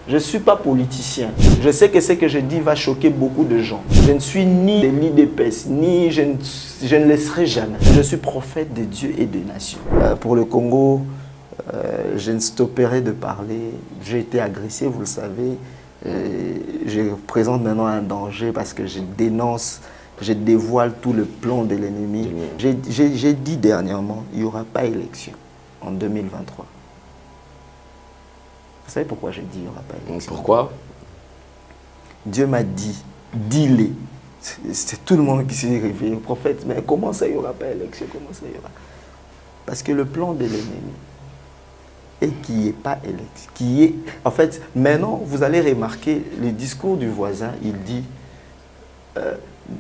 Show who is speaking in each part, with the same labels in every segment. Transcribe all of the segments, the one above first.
Speaker 1: Je ne suis pas politicien. Je sais que ce que je dis va choquer beaucoup de gens. Je ne suis ni de l'IDPS, ni je ne le serai jamais. Je suis prophète de Dieu et des nations. Pour le Congo, je ne stopperai de parler. J'ai été agressé, vous le savez. Je présente maintenant un danger parce que je dénonce, je dévoile tout le plan de l'ennemi. J'ai dit dernièrement, il n'y aura pas élection en 2023. Vous savez pourquoi j'ai dit qu'il n'y aura pas élection?
Speaker 2: Pourquoi?
Speaker 1: Dieu m'a dit, dis-les. C'est tout le monde qui s'est réveillé, prophète, mais comment ça, il n'y aura pas élection? Comment ça, il y aura? Parce que le plan de l'ennemi est qu'il n'y ait pas élection. En fait, maintenant, vous allez remarquer le discours du voisin, il dit,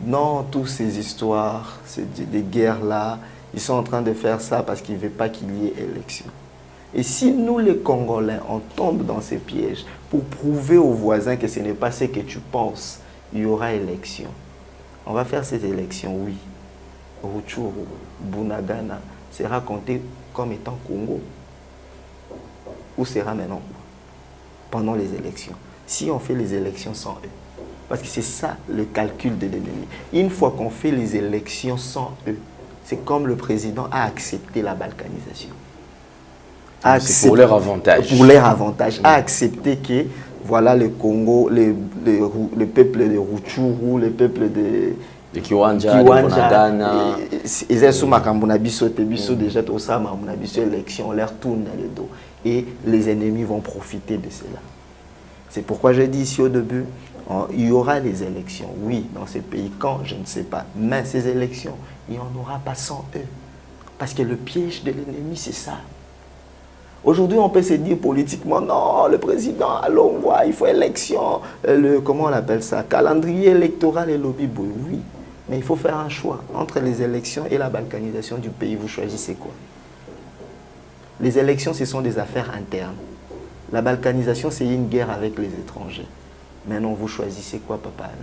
Speaker 1: non, toutes ces histoires, des guerres-là, ils sont en train de faire ça parce qu'ils ne veulent pas qu'il y ait élection. Et si nous, les Congolais, on tombe dans ces pièges pour prouver aux voisins que ce n'est pas ce que tu penses, il y aura élection. On va faire cette élection, oui. Rutshuru, Bunagana sera compté comme étant Congo. Où sera maintenant? Pendant les élections. Si on fait les élections sans eux. Parce que c'est ça le calcul de l'ennemi. Une fois qu'on fait les élections sans eux, c'est comme le président a accepté la balkanisation.
Speaker 2: C'est pour leur avantage.
Speaker 1: Pour leur avantage. A accepté que voilà le Congo, le peuple de Rutshuru, le peuple de
Speaker 2: Kiwanja, de Bunagana.
Speaker 1: Ils sont déjà tout ça, élection, on leur tourne dans le dos. Et les ennemis vont profiter de cela. C'est pourquoi j'ai dit ici au début, il y aura les élections, oui, dans ces pays. Quand, je ne sais pas. Mais ces élections, il n'y en aura pas sans eux. Parce que le piège de l'ennemi, c'est ça. Aujourd'hui, on peut se dire politiquement, non, le président, allons voir, il faut élection. Comment on appelle ça? Calendrier électoral et lobby, oui. Mais il faut faire un choix entre les élections et la balkanisation du pays. Vous choisissez quoi? Les élections, ce sont des affaires internes. La balkanisation, c'est une guerre avec les étrangers. Maintenant, vous choisissez quoi, Papa Alain?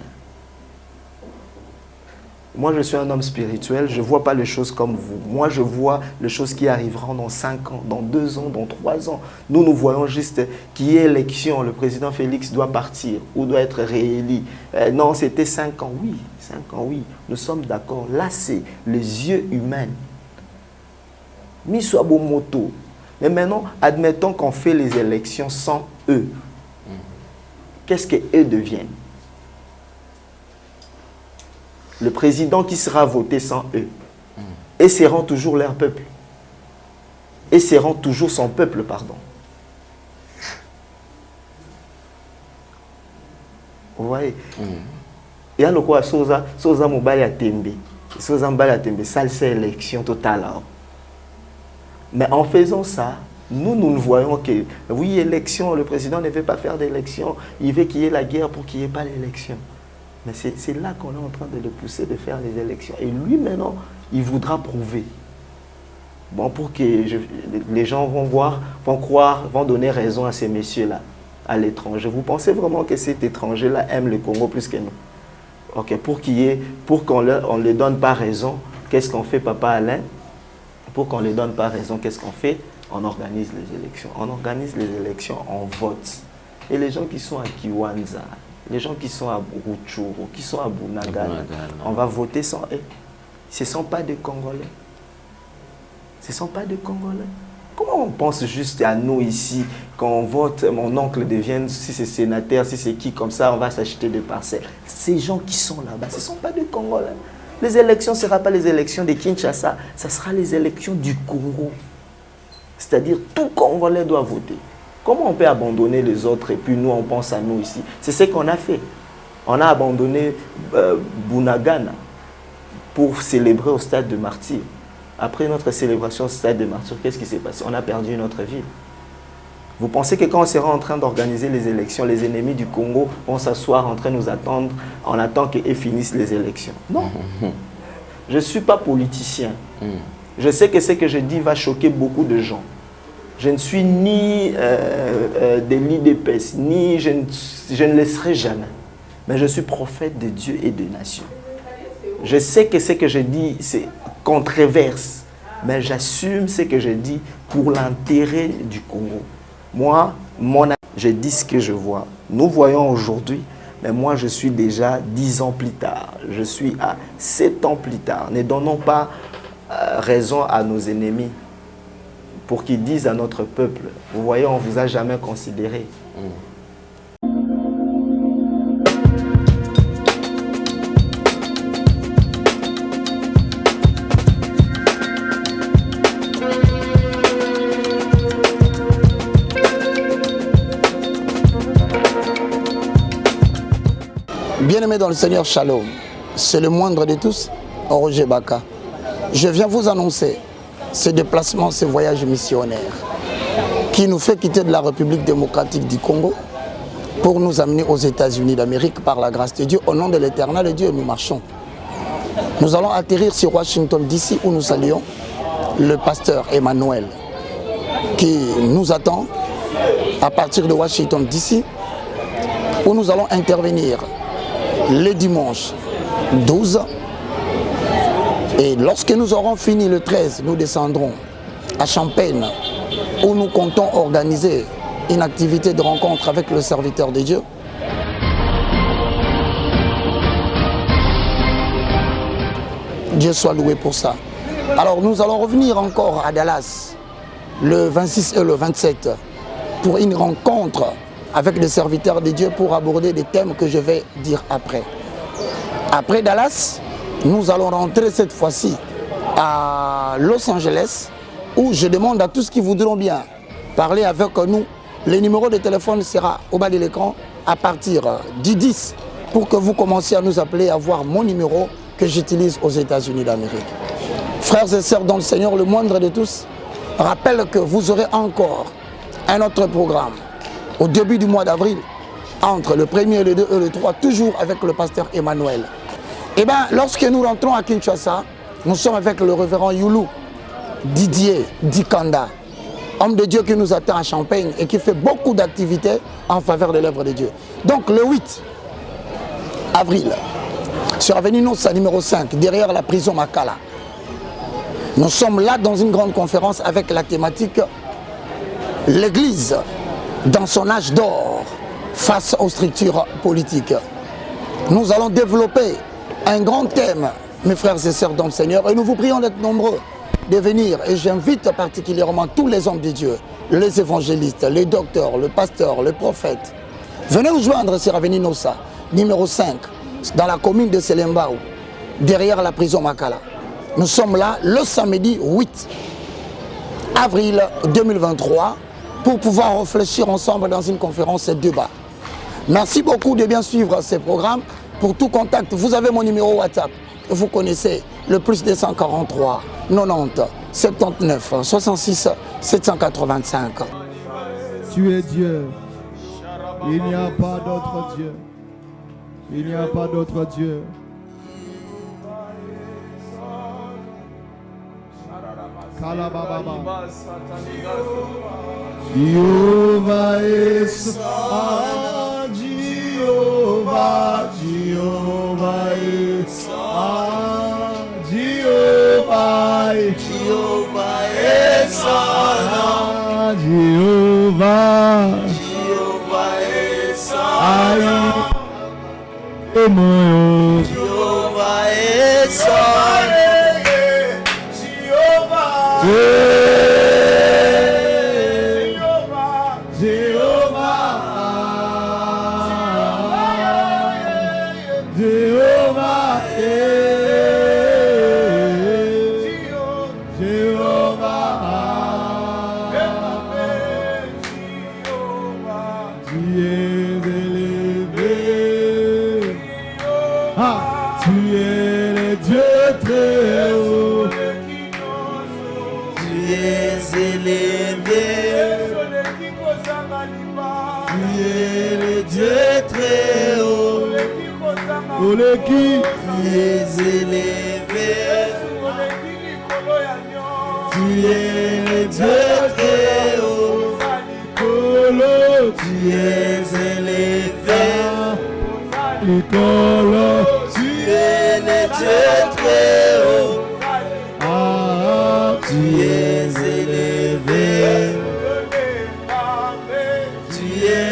Speaker 1: Moi, je suis un homme spirituel, je ne vois pas les choses comme vous. Moi, je vois les choses qui arriveront dans 5 ans, dans 2 ans, dans 3 ans. Nous, nous voyons juste qu'il y ait élection, le président Félix doit partir ou doit être réélu. Non, c'était 5 ans, oui. 5 ans, oui. Nous sommes d'accord. Là, c'est les yeux humains. Miswabo moto. Mais maintenant, admettons qu'on fait les élections sans eux. Qu'est-ce qu'eux deviennent? Le président qui sera voté sans eux. Et seront toujours leur peuple. Et seront toujours son peuple, pardon. Vous voyez? Il y a le quoi, Soza Mobali a Tembe. Soza Mobali a Tembe, ça c'est l'élection totale. Mais en faisant ça, nous voyons que, oui, élection, le président ne veut pas faire d'élection, il veut qu'il y ait la guerre pour qu'il n'y ait pas d'élection. Mais c'est là qu'on est en train de le pousser de faire les élections. Et lui, maintenant, il voudra prouver. Bon, pour que les gens vont voir, vont croire, vont donner raison à ces messieurs-là, à l'étranger. Vous pensez vraiment que cet étranger-là aime le Congo plus que nous? Ok, pour qu'on ne leur donne pas raison, qu'est-ce qu'on fait, Papa Alain? Pour qu'on ne leur donne pas raison, qu'est-ce qu'on fait? On organise les élections. On organise les élections, on vote. Et les gens qui sont à Kiwanja, les gens qui sont à Rutshuru, qui sont à Bunagana, on va voter sans eux. Ce ne sont pas des Congolais. Ce ne sont pas des Congolais. Comment on pense juste à nous ici, quand on vote, mon oncle devient, si c'est sénateur, si c'est qui, comme ça, on va s'acheter des parcelles. Ces gens qui sont là-bas, ce ne sont pas des Congolais. Les élections ne seront pas les élections de Kinshasa, ce sera les élections du Congo. C'est-à-dire, tout Congolais doit voter. Comment on peut abandonner les autres et puis nous, on pense à nous ici? C'est ce qu'on a fait. On a abandonné Bunagana pour célébrer au stade de Martyrs. Après notre célébration au stade de Martyrs, qu'est-ce qui s'est passé? On a perdu notre ville. Vous pensez que quand on sera en train d'organiser les élections, les ennemis du Congo vont s'asseoir en train de nous attendre, on attend qu'ils finissent les élections? Non. Je ne suis pas politicien. Je sais que ce que je dis va choquer beaucoup de gens. Je ne suis ni de l'IDPS, ni je ne le serai jamais. Mais je suis prophète de Dieu et des nations. Je sais que ce que je dis, c'est controverse. Mais j'assume ce que je dis pour l'intérêt du Congo. Moi, mon Je dis ce que je vois. Nous voyons aujourd'hui, mais moi je suis déjà 10 ans plus tard. Je suis à 7 ans plus tard. Ne donnons pas raison à nos ennemis pour qu'ils disent à notre peuple, vous voyez, on ne vous a jamais considéré.
Speaker 3: Bien-aimés dans le Seigneur, Shalom. C'est le moindre de tous, Roger Baka. Je viens vous annoncer ce déplacement, ce voyage missionnaire qui nous fait quitter de la République démocratique du Congo pour nous amener aux États-Unis d'Amérique par la grâce de Dieu. Au nom de l'Éternel Dieu, nous marchons. Nous allons atterrir sur Washington DC où nous saluons le pasteur Emmanuel qui nous attend à partir de Washington DC où nous allons intervenir le dimanche 12 et lorsque nous aurons fini le 13, nous descendrons à Champaign où nous comptons organiser une activité de rencontre avec le serviteur de Dieu. Dieu soit loué pour ça. Alors nous allons revenir encore à Dallas le 26 et le 27 pour une rencontre avec les serviteurs de Dieu pour aborder des thèmes que je vais dire après. Après Dallas, nous allons rentrer cette fois-ci à Los Angeles où je demande à tous qui voudront bien parler avec nous. Le numéro de téléphone sera au bas de l'écran à partir du 10 pour que vous commenciez à nous appeler, à voir mon numéro que j'utilise aux États-Unis d'Amérique. Frères et sœurs dans le Seigneur, le moindre de tous, rappelle que vous aurez encore un autre programme au début du mois d'avril, entre le 1er, le 2 et le 3, toujours avec le pasteur Emmanuel. Et bien, lorsque nous rentrons à Kinshasa, nous sommes avec le révérend Youlou Didier Dikanda, homme de Dieu qui nous attend à Champaign et qui fait beaucoup d'activités en faveur de l'œuvre de Dieu. Donc le 8 avril, sur Avenue Nossa numéro 5, derrière la prison Makala, nous sommes là dans une grande conférence avec la thématique « L'Église dans son âge d'or face aux structures politiques ». Nous allons développer un grand thème, mes frères et sœurs dans le Seigneur, et nous vous prions d'être nombreux de venir. Et j'invite particulièrement tous les hommes de Dieu, les évangélistes, les docteurs, le pasteur, le prophète. Venez nous joindre sur Avenue Nossa, numéro 5, dans la commune de Selembao, derrière la prison Makala. Nous sommes là le samedi 8 avril 2023 pour pouvoir réfléchir ensemble dans une conférence débat. Merci beaucoup de bien suivre ces programmes. Pour tout contact, vous avez mon numéro WhatsApp. Vous connaissez le plus 243 90 79 66 785.
Speaker 4: Tu es Dieu. Il n'y a pas d'autre Dieu. Il n'y a pas d'autre Dieu. Kalababa. Jehovah is our Jehovah. Jehovah is our Jehovah. Jehovah is our Jehovah. Jehovah is our Jehovah is our qui est élevé, tu es le Dieu très haut, tu es élevé, tu es le Dieu très haut, tu es élevé, tu es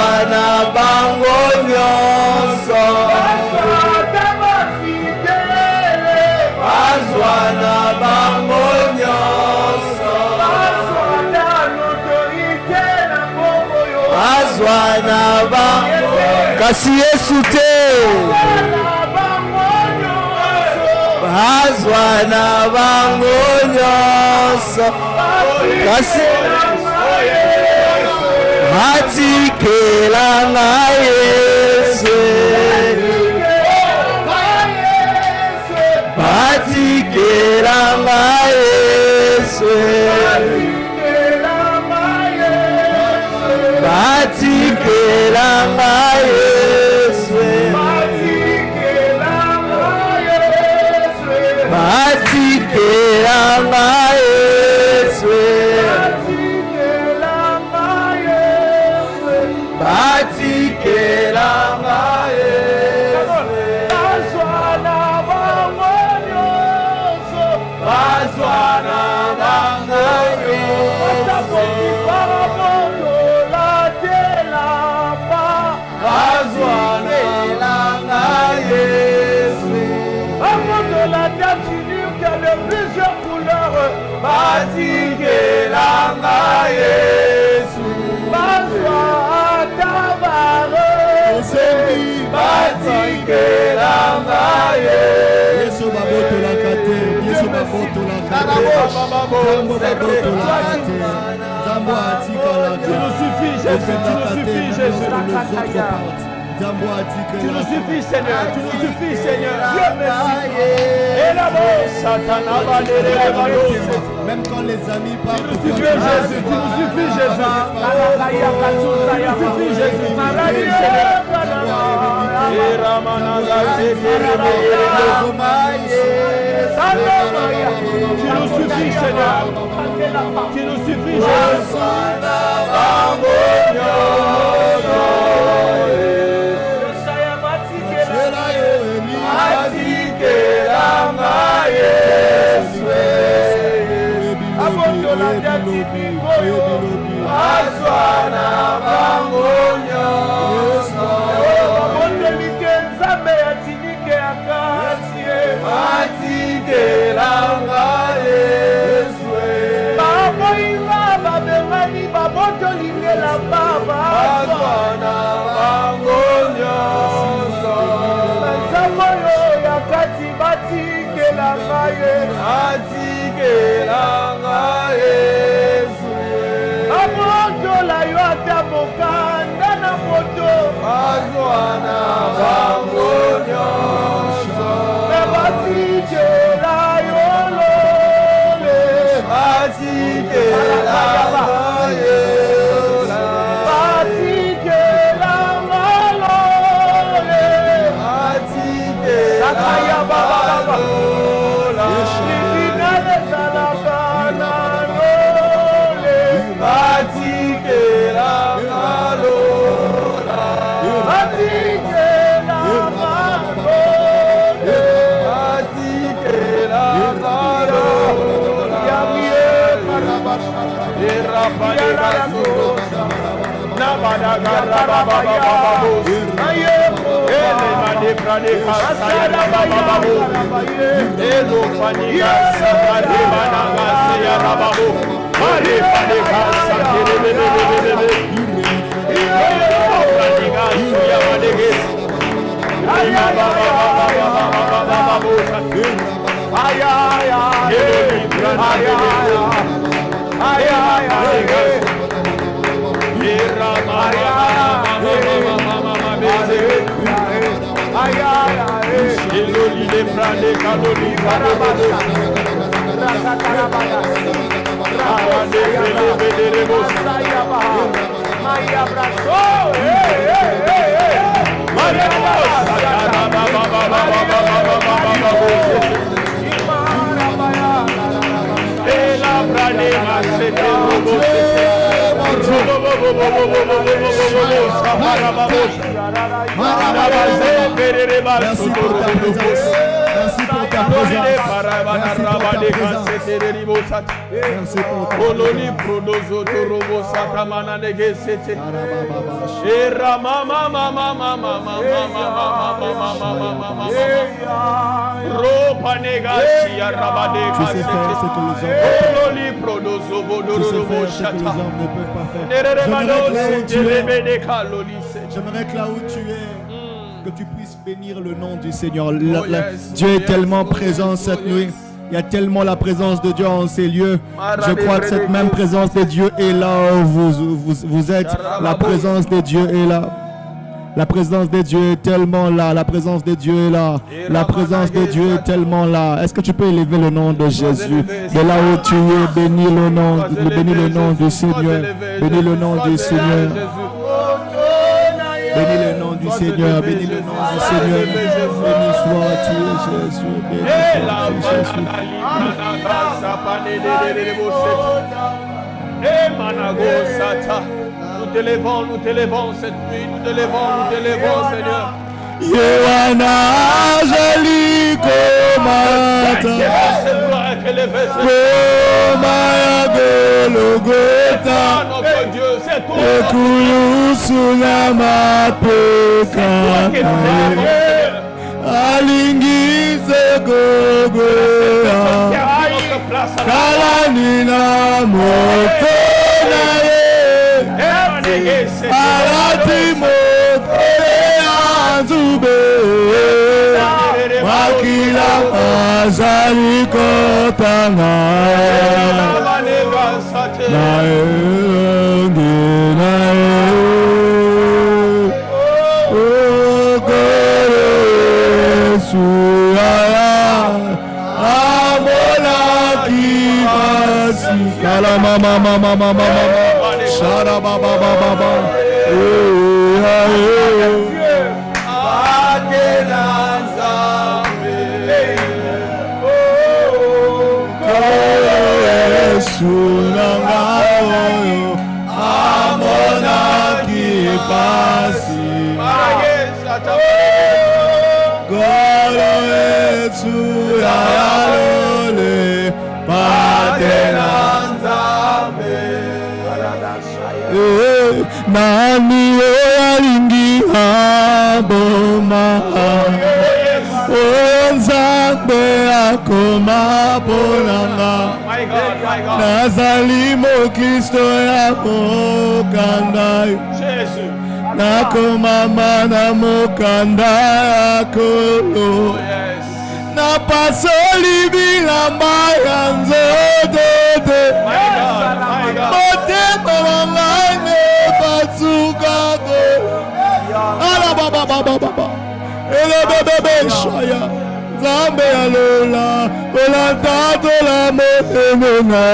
Speaker 5: bazwana bango nyonso bazwana bango nyonso bazwana bango kasi Yesu te bazwana bango nyonso kasi atikelanga Yesu atikelanga Yesu atikelanga Yesu atikelanga Yesu atikelanga Yesu bazwana bango nyonso bazwanelanga Yesu amondola d'absolu qui a de plusieurs couleurs batikelanga Yesu bazwatabare batikelanga Yesu
Speaker 4: babotolaka te Yesu babotolaka te Nzambo atikala te. Tu nous suffis Jésus, tu nous suffis Jésus. Tu nous suffis Seigneur, tu nous suffis Seigneur. Dieu merci. Et là-bas, Satan a valéré les ballons. Même quand les amis parlent, tu nous suffis Jésus, tu nous suffis Jésus. Tu nous suffis Jésus. Tu nous suffis Seigneur. Tu nous suffis Jésus. Merci pour ta présence. Merci pour ta présence. Merci pour ta présence. Merci pour ta Tu sais faire ce que les hommes ne peuvent pas faire. J'aimerais que là où tu es, que tu puisses bénir le nom du Seigneur. Dieu est tellement présent cette nuit. Il y a tellement la présence de Dieu en ces lieux. Je crois que cette même présence de Dieu est là où vous êtes. La présence de Dieu est là. La présence de Dieu est tellement là. La présence de Dieu est là. La présence de Dieu est tellement là. Est-ce que tu peux élever le nom de Jésus? De là où tu es, bénis le nom du Seigneur. Bénis le nom du Seigneur. Bénis le nom du Seigneur, bénis le nom du Seigneur. Béni sois-tu, Jésus. Béni sois-tu,
Speaker 5: Nous t'élevons cette nuit, nous t'élevons, Seigneur.
Speaker 4: Yohana Jaliko Mata Maya Golgotha Ekulu Sulama Peka Alingise Gogoya Kalanina Moto Naye Alati Moto Zube Wakila Azali Kotanga Nae Nae O Gore Suaya Amola Kibasi Kala mama mama mama Shara baba baba baba Sunangayo amona kipasi Golo etu yalole patenanzame Nani oyalingi aboma Onzambe akoma ponanga Nazali mo Kristo ya mokanda Nakoma mana mokanda kolo Napasoli bilamba ya nzodote Motema nangane batsuka kolo Ala baba baba baba Ele bebe shaya Zambe alola Olanta la moteme na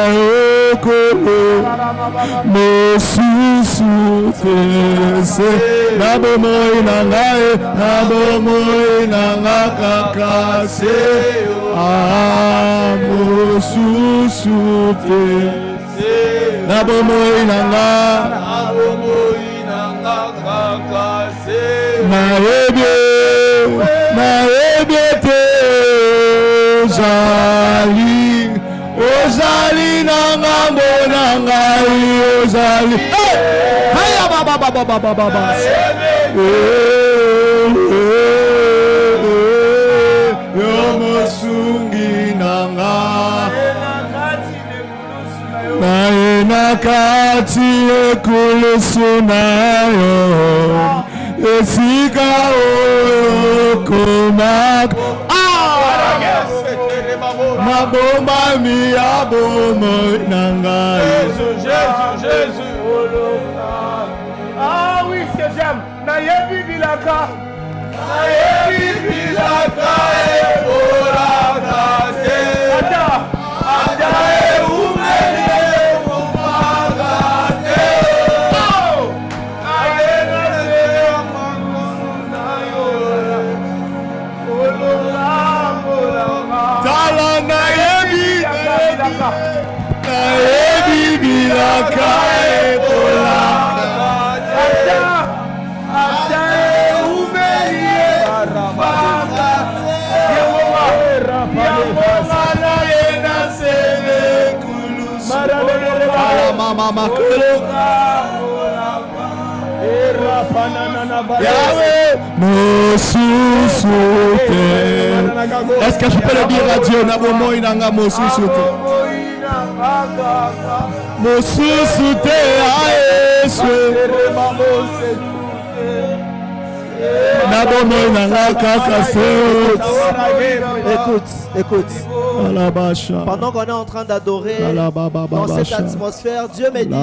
Speaker 4: okolo Mosusu tese Nabomoi nangae Nabomoi nangakakase Mosusu tese Nabomoi nangakakase Naebie te Ozali nanga ngai Ozali Haya baba baba baba baba Yomosungi nanga Naena kati ekulusu nayo Esika oyo komak Mabomba mi abomo nanga
Speaker 5: Jésus Ah oui, ce que j'aime Nayebi bilaka Eboraka Ata
Speaker 4: Naebi bilaka ebola Yahweh, Mosusute. Est-ce que je peux le dire à Dieu? Nabomo inanga Mosusute. Mosusute aesu. Nabomo inanga kakasut.
Speaker 6: Écoute. Pendant qu'on est en train d'adorer dans cette atmosphère, Dieu me dit,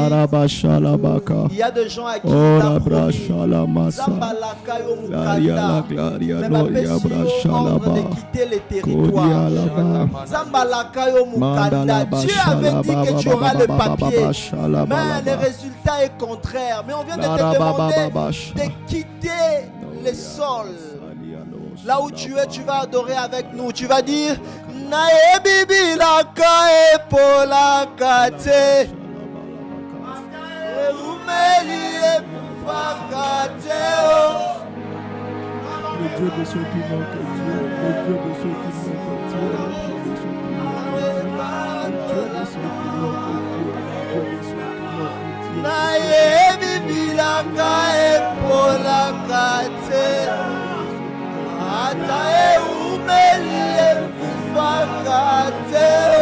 Speaker 6: il y a des gens à qui il a promis de quitter les territoires. Dieu avait dit que tu auras le papier, mais le résultat est contraire. Mais on vient de te demander de quitter les sols. Là où tu es, tu vas adorer avec nous. Tu vas dire Nae bibi la kae pola kate. Umeli e fakate.
Speaker 4: Le Dieu de ceux qui manquent Dieu. Le Dieu de ceux qui manquent Dieu.
Speaker 6: Nae bibi la kae pola kate. Atae umelie kufakateo.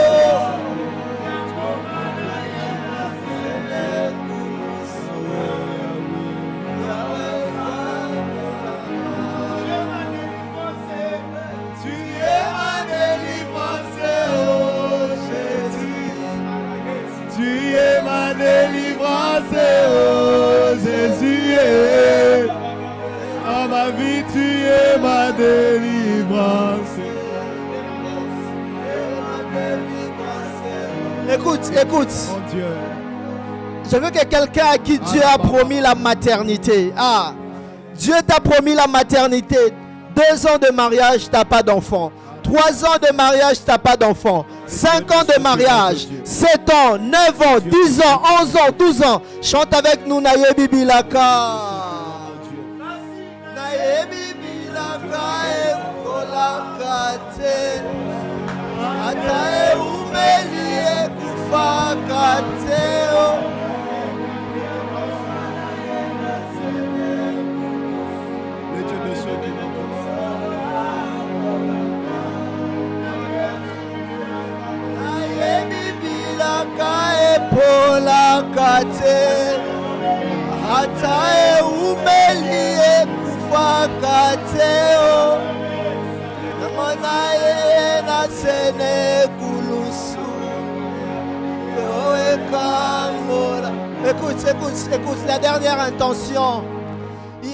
Speaker 6: Tu es ma délivrance, oh Jésus.
Speaker 4: Tu es ma délivrance, oh Jésus. Dans ma vie, tu es ma délivrance.
Speaker 6: Écoute.
Speaker 4: Mon Dieu.
Speaker 6: Je veux que quelqu'un à qui Dieu a promis la maternité. Ah, Dieu t'a promis la maternité. 2 ans de mariage, t'as pas d'enfant. 3 ans de mariage, t'as pas d'enfant. 5 ans de mariage, 7 ans, 9 ans, 10 ans, 11 ans, 12 ans. Chante avec nous, Naye Bibi Laka. Naye Bibi Laka e kolakate. Atae umeli e kufakateo.
Speaker 4: Le Dieu de ceux qui n'ont
Speaker 6: polakate hatae umelie kufakateo namonaye na sene kulusu yoe kangola. Écoute, la dernière intention. Il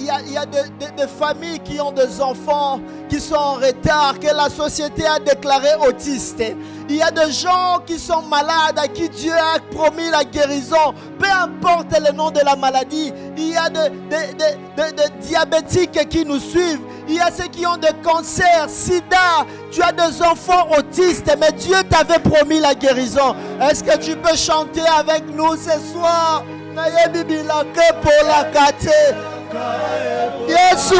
Speaker 6: y a des familles qui ont des enfants qui sont en retard, que la société a déclaré autistes. Il y a des gens qui sont malades, à qui Dieu a promis la guérison, peu importe le nom de la maladie. Il y a des diabétiques qui nous suivent. Il y a ceux qui ont des cancers, sida. Tu as des enfants autistes, mais Dieu t'avait promis la guérison. Est-ce que tu peux chanter avec nous ce soir? Yesu.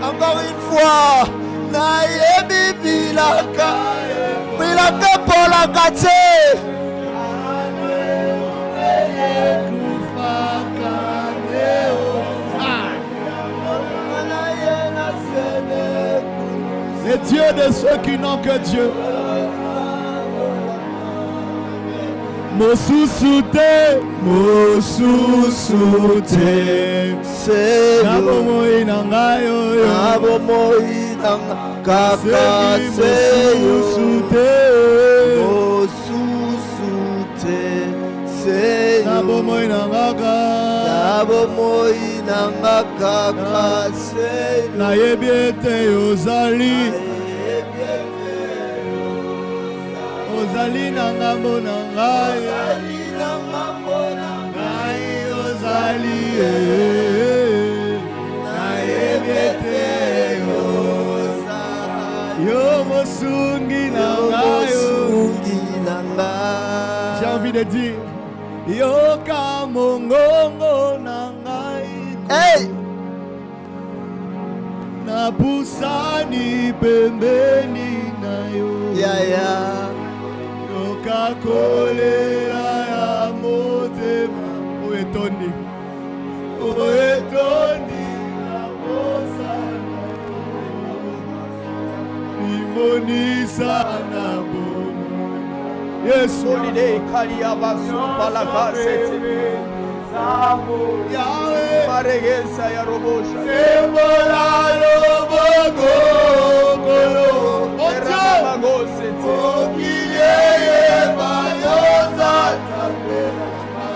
Speaker 6: Encore une fois,
Speaker 4: les dieux de ceux qui n'ont que Dieu. Mosusute, Nabomoi nangayo yo. Nabomoi nangaka. Nayebi ete ozali. Ozali na ngambo na ngai. Ngai ozali. Nayebi ete ozali. Yo mosungi na ngai. J'ai envie de dire yoka mongongo na ngai.
Speaker 6: Hey!
Speaker 4: Na pusani pembeni na yo.
Speaker 6: Yeah.
Speaker 4: Yoka kolela ya motema. Oetoni. Oetoni na mosana. Limonisa na bomo. Yesu.
Speaker 5: Holiday Kaliabasu Palakasete.
Speaker 4: Yahweh.
Speaker 5: Maregesa ya Robosha.
Speaker 4: Sebola lobogo kolo. Ocho. Okileye bayoza tabela.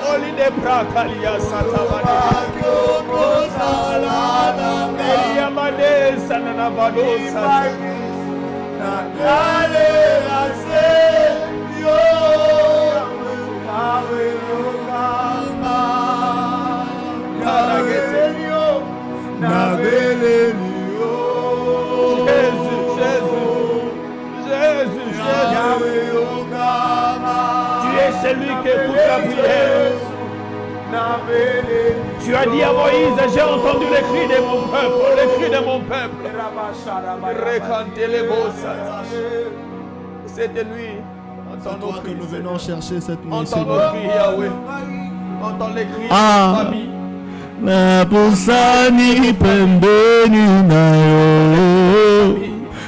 Speaker 5: Holiday Prakalia Satamani.
Speaker 4: Akoko salana.
Speaker 5: Elia Madesa Navadosa.
Speaker 4: Nakale ase yo. Yahweh yokama. Yahweh yo. Nabeleni yo.
Speaker 5: Jésus.
Speaker 4: Yahweh yokama.
Speaker 5: Tu es celui qui écoute la prière. Tu as dit à Moïse, j'ai entendu les cris de mon peuple, les cris de mon peuple. Récanter les beaux saints. C'était lui. Entends nos
Speaker 4: Toi que
Speaker 5: cris,
Speaker 4: nous venons chercher cette nuit,
Speaker 5: entends nos
Speaker 4: Seigneur.
Speaker 5: cris, Yahweh. Entends les cris de notre famille.
Speaker 4: Na pusani pembeni na yo.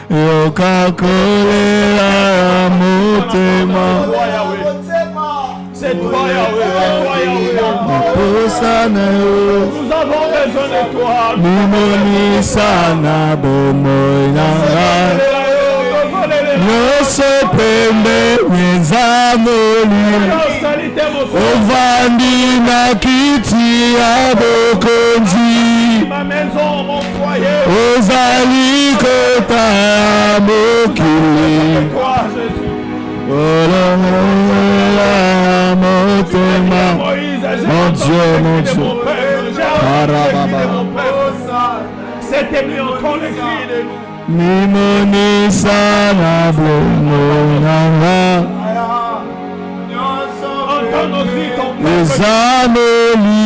Speaker 4: Yoka kolela motema.
Speaker 5: C'est toi, Yahweh. C'est toi, Yahweh.
Speaker 4: Pusana yo.
Speaker 5: Nous avons besoin de toi.
Speaker 4: Limonisa na bomoy na ngai. Nyonso pembeni za molimo. Ovandi na kiti ya bokonzi.
Speaker 5: Ma maison, mon foyer.
Speaker 4: Ozali kota ya mokili.
Speaker 5: Toi, Jésus.
Speaker 4: Olomola motema. Mon Dieu, mon Dieu.
Speaker 5: C'était lui encore le cri de nous.
Speaker 4: Limonisa na bomo na ngai.
Speaker 5: Entends nos cris, ton peuple.
Speaker 4: Ezamolili.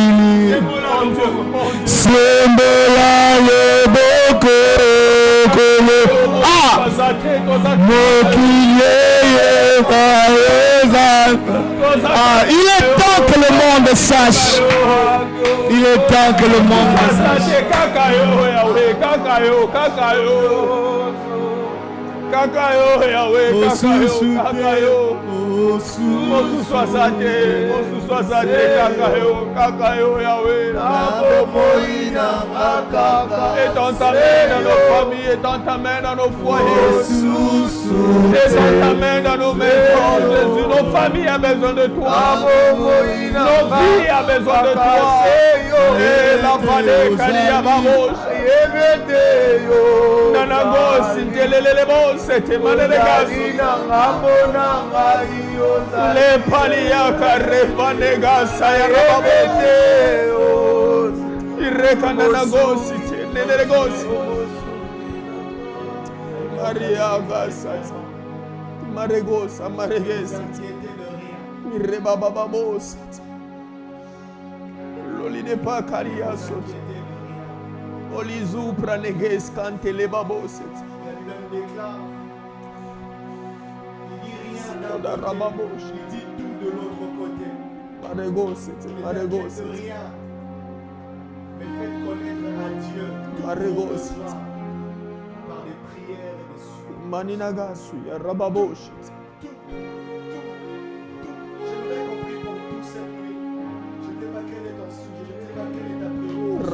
Speaker 4: Sembola loboko kolo. Il est temps que le monde sache. Il est temps que le monde sache.
Speaker 5: Et dans ta main dans nos familles, et dans ta main dans nos foyers, et dans ta main dans nos maisons, Jésus, nos familles ont besoin de toi, nos vies ont besoin de toi. Et la panne kalia bamos, nanagos, intelelelemos, c'était manegas, les palia carepanegas, sayarabamos, irrecananagos, nenegos, Maria Gasas, Maregos, Amareges, Irrebababos, Loline Pacariasot, Olizu Praneges, Cantelebabos, Rababos, Maregos, Maregos, Maregos, Maninagasu, Rababosh.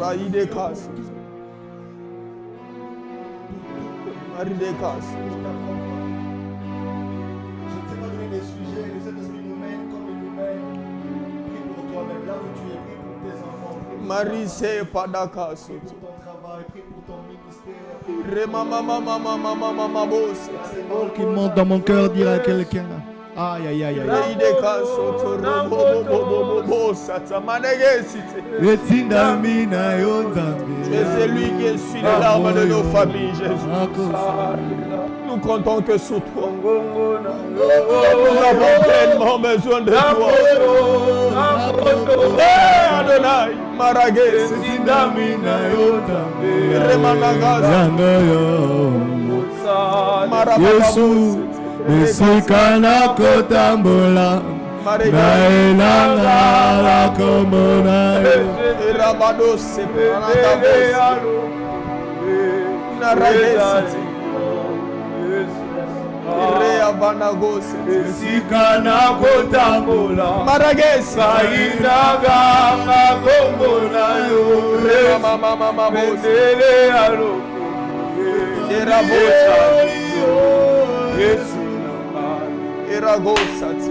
Speaker 5: Raide Kas. Maride Kas.
Speaker 4: Je ne sais pas donner des sujets, le Saint-Esprit nous mène comme il nous mène. Prie pour toi-même, là où tu es, prie pour tes enfants.
Speaker 5: Marise Padakas.
Speaker 4: Prie pour ton travail, prie pour ton ministère.
Speaker 5: Remama mama mama mama mama boss.
Speaker 4: Qui monte dans mon cœur, dire à quelqu'un Aïe, aïe, aïe, aïe.
Speaker 5: Tu es celui qui essuie les larmes de nos familles, Jésus. Nous comptons que sur toi. Nous avons tellement besoin de toi. Adonai, Maragé,
Speaker 4: Yesu, mesikana kotambola, naelanga komona. Mesikana kotambola, maragesi, kainaga komona yo. Mama mendele alo.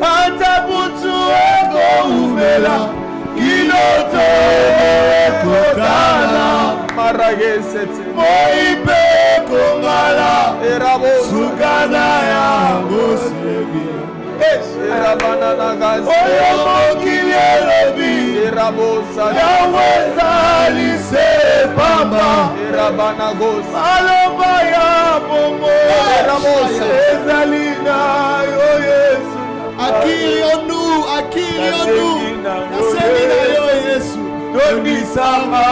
Speaker 4: Atabutu ego umela kiloto kokana maragesete moibe kongala sukana ya ngosebi erabana nagazi oyo mokili elobi yaweza lise pamba erabana gosi aloba ya bongo ezali na yo Yesu akili onu nasengi na yo Yesu tondisanga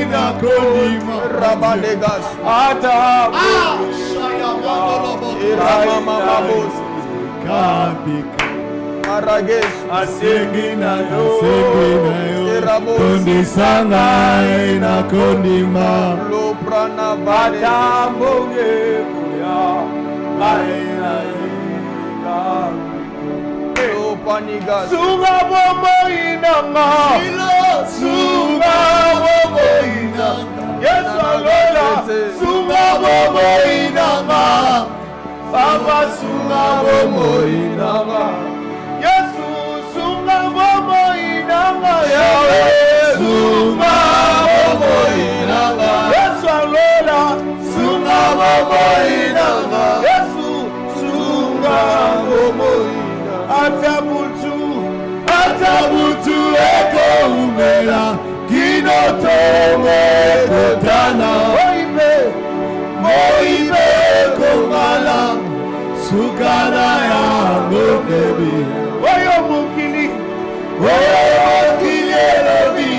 Speaker 4: ina kondima rabanegas ata shayamamolobo kabika aragesu asengi na yo tondisanga ina kondima loprana batambonge kuya aina Sunga bomo inanga, sunga bomo inanga, Yesu alola, sunga bomo inanga, Baba sunga bomo inanga, Yesu sunga bomo inanga, Yahweh sunga bomo inanga, Yesu alola, sunga bomo inanga, Yesu sunga bomo inanga. Atabutu eko umela kinoto mekotana moibe komala sukana ya ngokebi oyo mokili elobi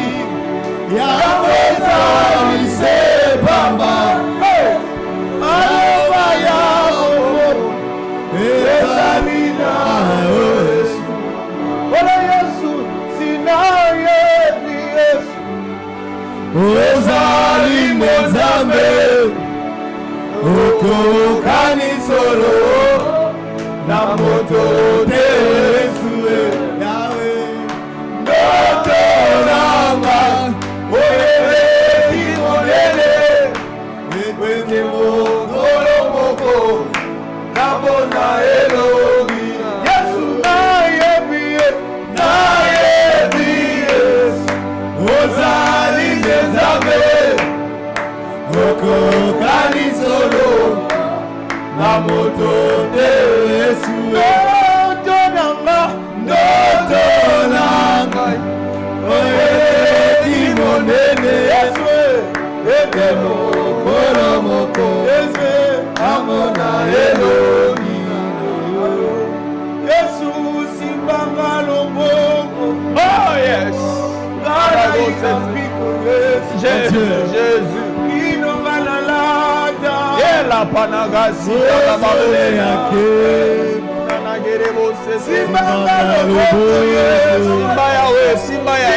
Speaker 4: yaweza lise pamba aloba ya ezalina Ola Yesu, sinaye ni Yesu. Ozali mozambe, okokani solo, na moto te Yesu Yahweh. Ndoto nanga, oyele kimonele, ekwete mokolo moko, nabona Elohi. Yesu Ozali mezabe okokani solo na moto te Yesu ndoto nanga oyeti monene Yesu ebe mokolo moko amona Elohi Yesu simbanga loboko oh yes Jésus, la panagasi la babole yake nanagere bose simba loboko Yesu simba ya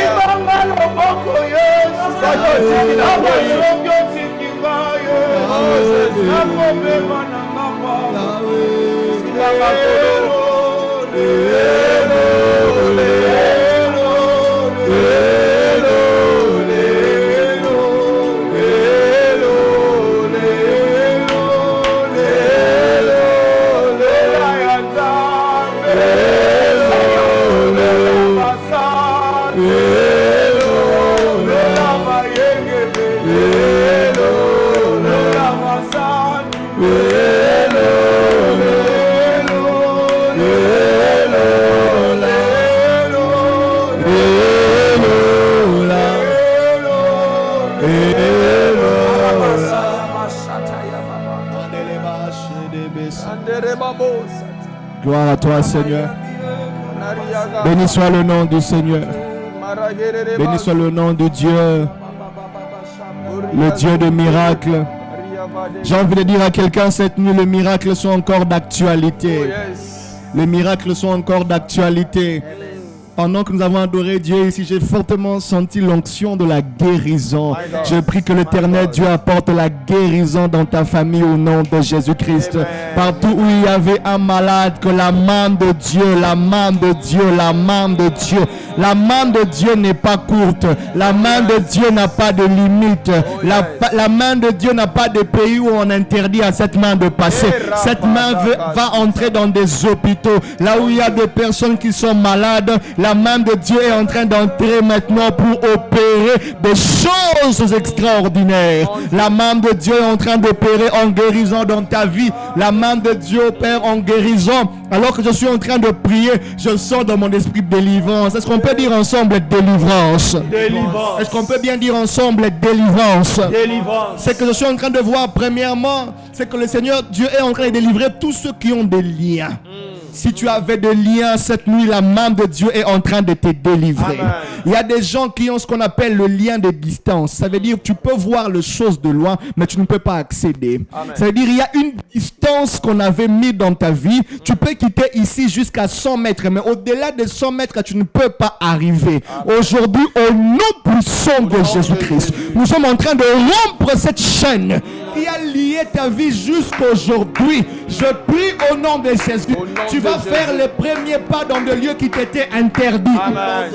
Speaker 4: loboko Yesu sakoti na boyo yotinga Yesu nakobe mananga simba loboko Gloire à toi, Seigneur. Béni soit le nom du Seigneur. Béni soit le nom de Dieu, le Dieu de miracles. J'ai envie de dire à quelqu'un cette nuit, les miracles sont encore d'actualité. Les miracles sont encore d'actualité. Pendant que nous avons adoré Dieu ici, j'ai fortement senti l'onction de la guérison. Je prie que l'Éternel Dieu apporte la guérison dans ta famille au nom de Jésus-Christ. Partout où il y avait un malade, que la main de Dieu, la main de Dieu, la main de Dieu, la main de Dieu n'est pas courte. La main de Dieu n'a pas de limite. La main de Dieu n'a pas de pays où on interdit à cette main de passer. Cette main va entrer dans des hôpitaux. Là où il y a des personnes qui sont malades, la main de Dieu est en train d'entrer maintenant pour opérer des choses extraordinaires. La main de Dieu est en train d'opérer en guérison dans ta vie. La main de Dieu opère en guérison. Alors que je suis en train de prier, je sens dans mon esprit délivrance. Est-ce qu'on peut dire ensemble délivrance?
Speaker 5: Délivrance.
Speaker 4: Est-ce qu'on peut bien dire ensemble délivrance?
Speaker 5: Délivrance.
Speaker 4: C'est que je suis en train de voir premièrement, c'est que le Seigneur Dieu est en train de délivrer tous ceux qui ont des liens. Si tu avais des liens cette nuit, la main de Dieu est en train de te délivrer.
Speaker 5: Amen.
Speaker 4: Il y a des gens qui ont ce qu'on appelle le lien de distance. Ça veut dire que tu peux voir les choses de loin, mais tu ne peux pas accéder.
Speaker 5: Amen.
Speaker 4: Ça veut dire qu'il y a une distance qu'on avait mis dans ta vie. Tu peux quitter ici jusqu'à 100 mètres, mais au-delà de 100 mètres, tu ne peux pas arriver. Aujourd'hui, au nom puissant de Jésus-Christ, nous sommes en train de rompre cette chaîne qui a lié ta vie jusqu'aujourd'hui. Je prie au nom de Jésus. Tu vas faire les premiers pas dans des lieux qui t'étaient interdits.
Speaker 5: Amen.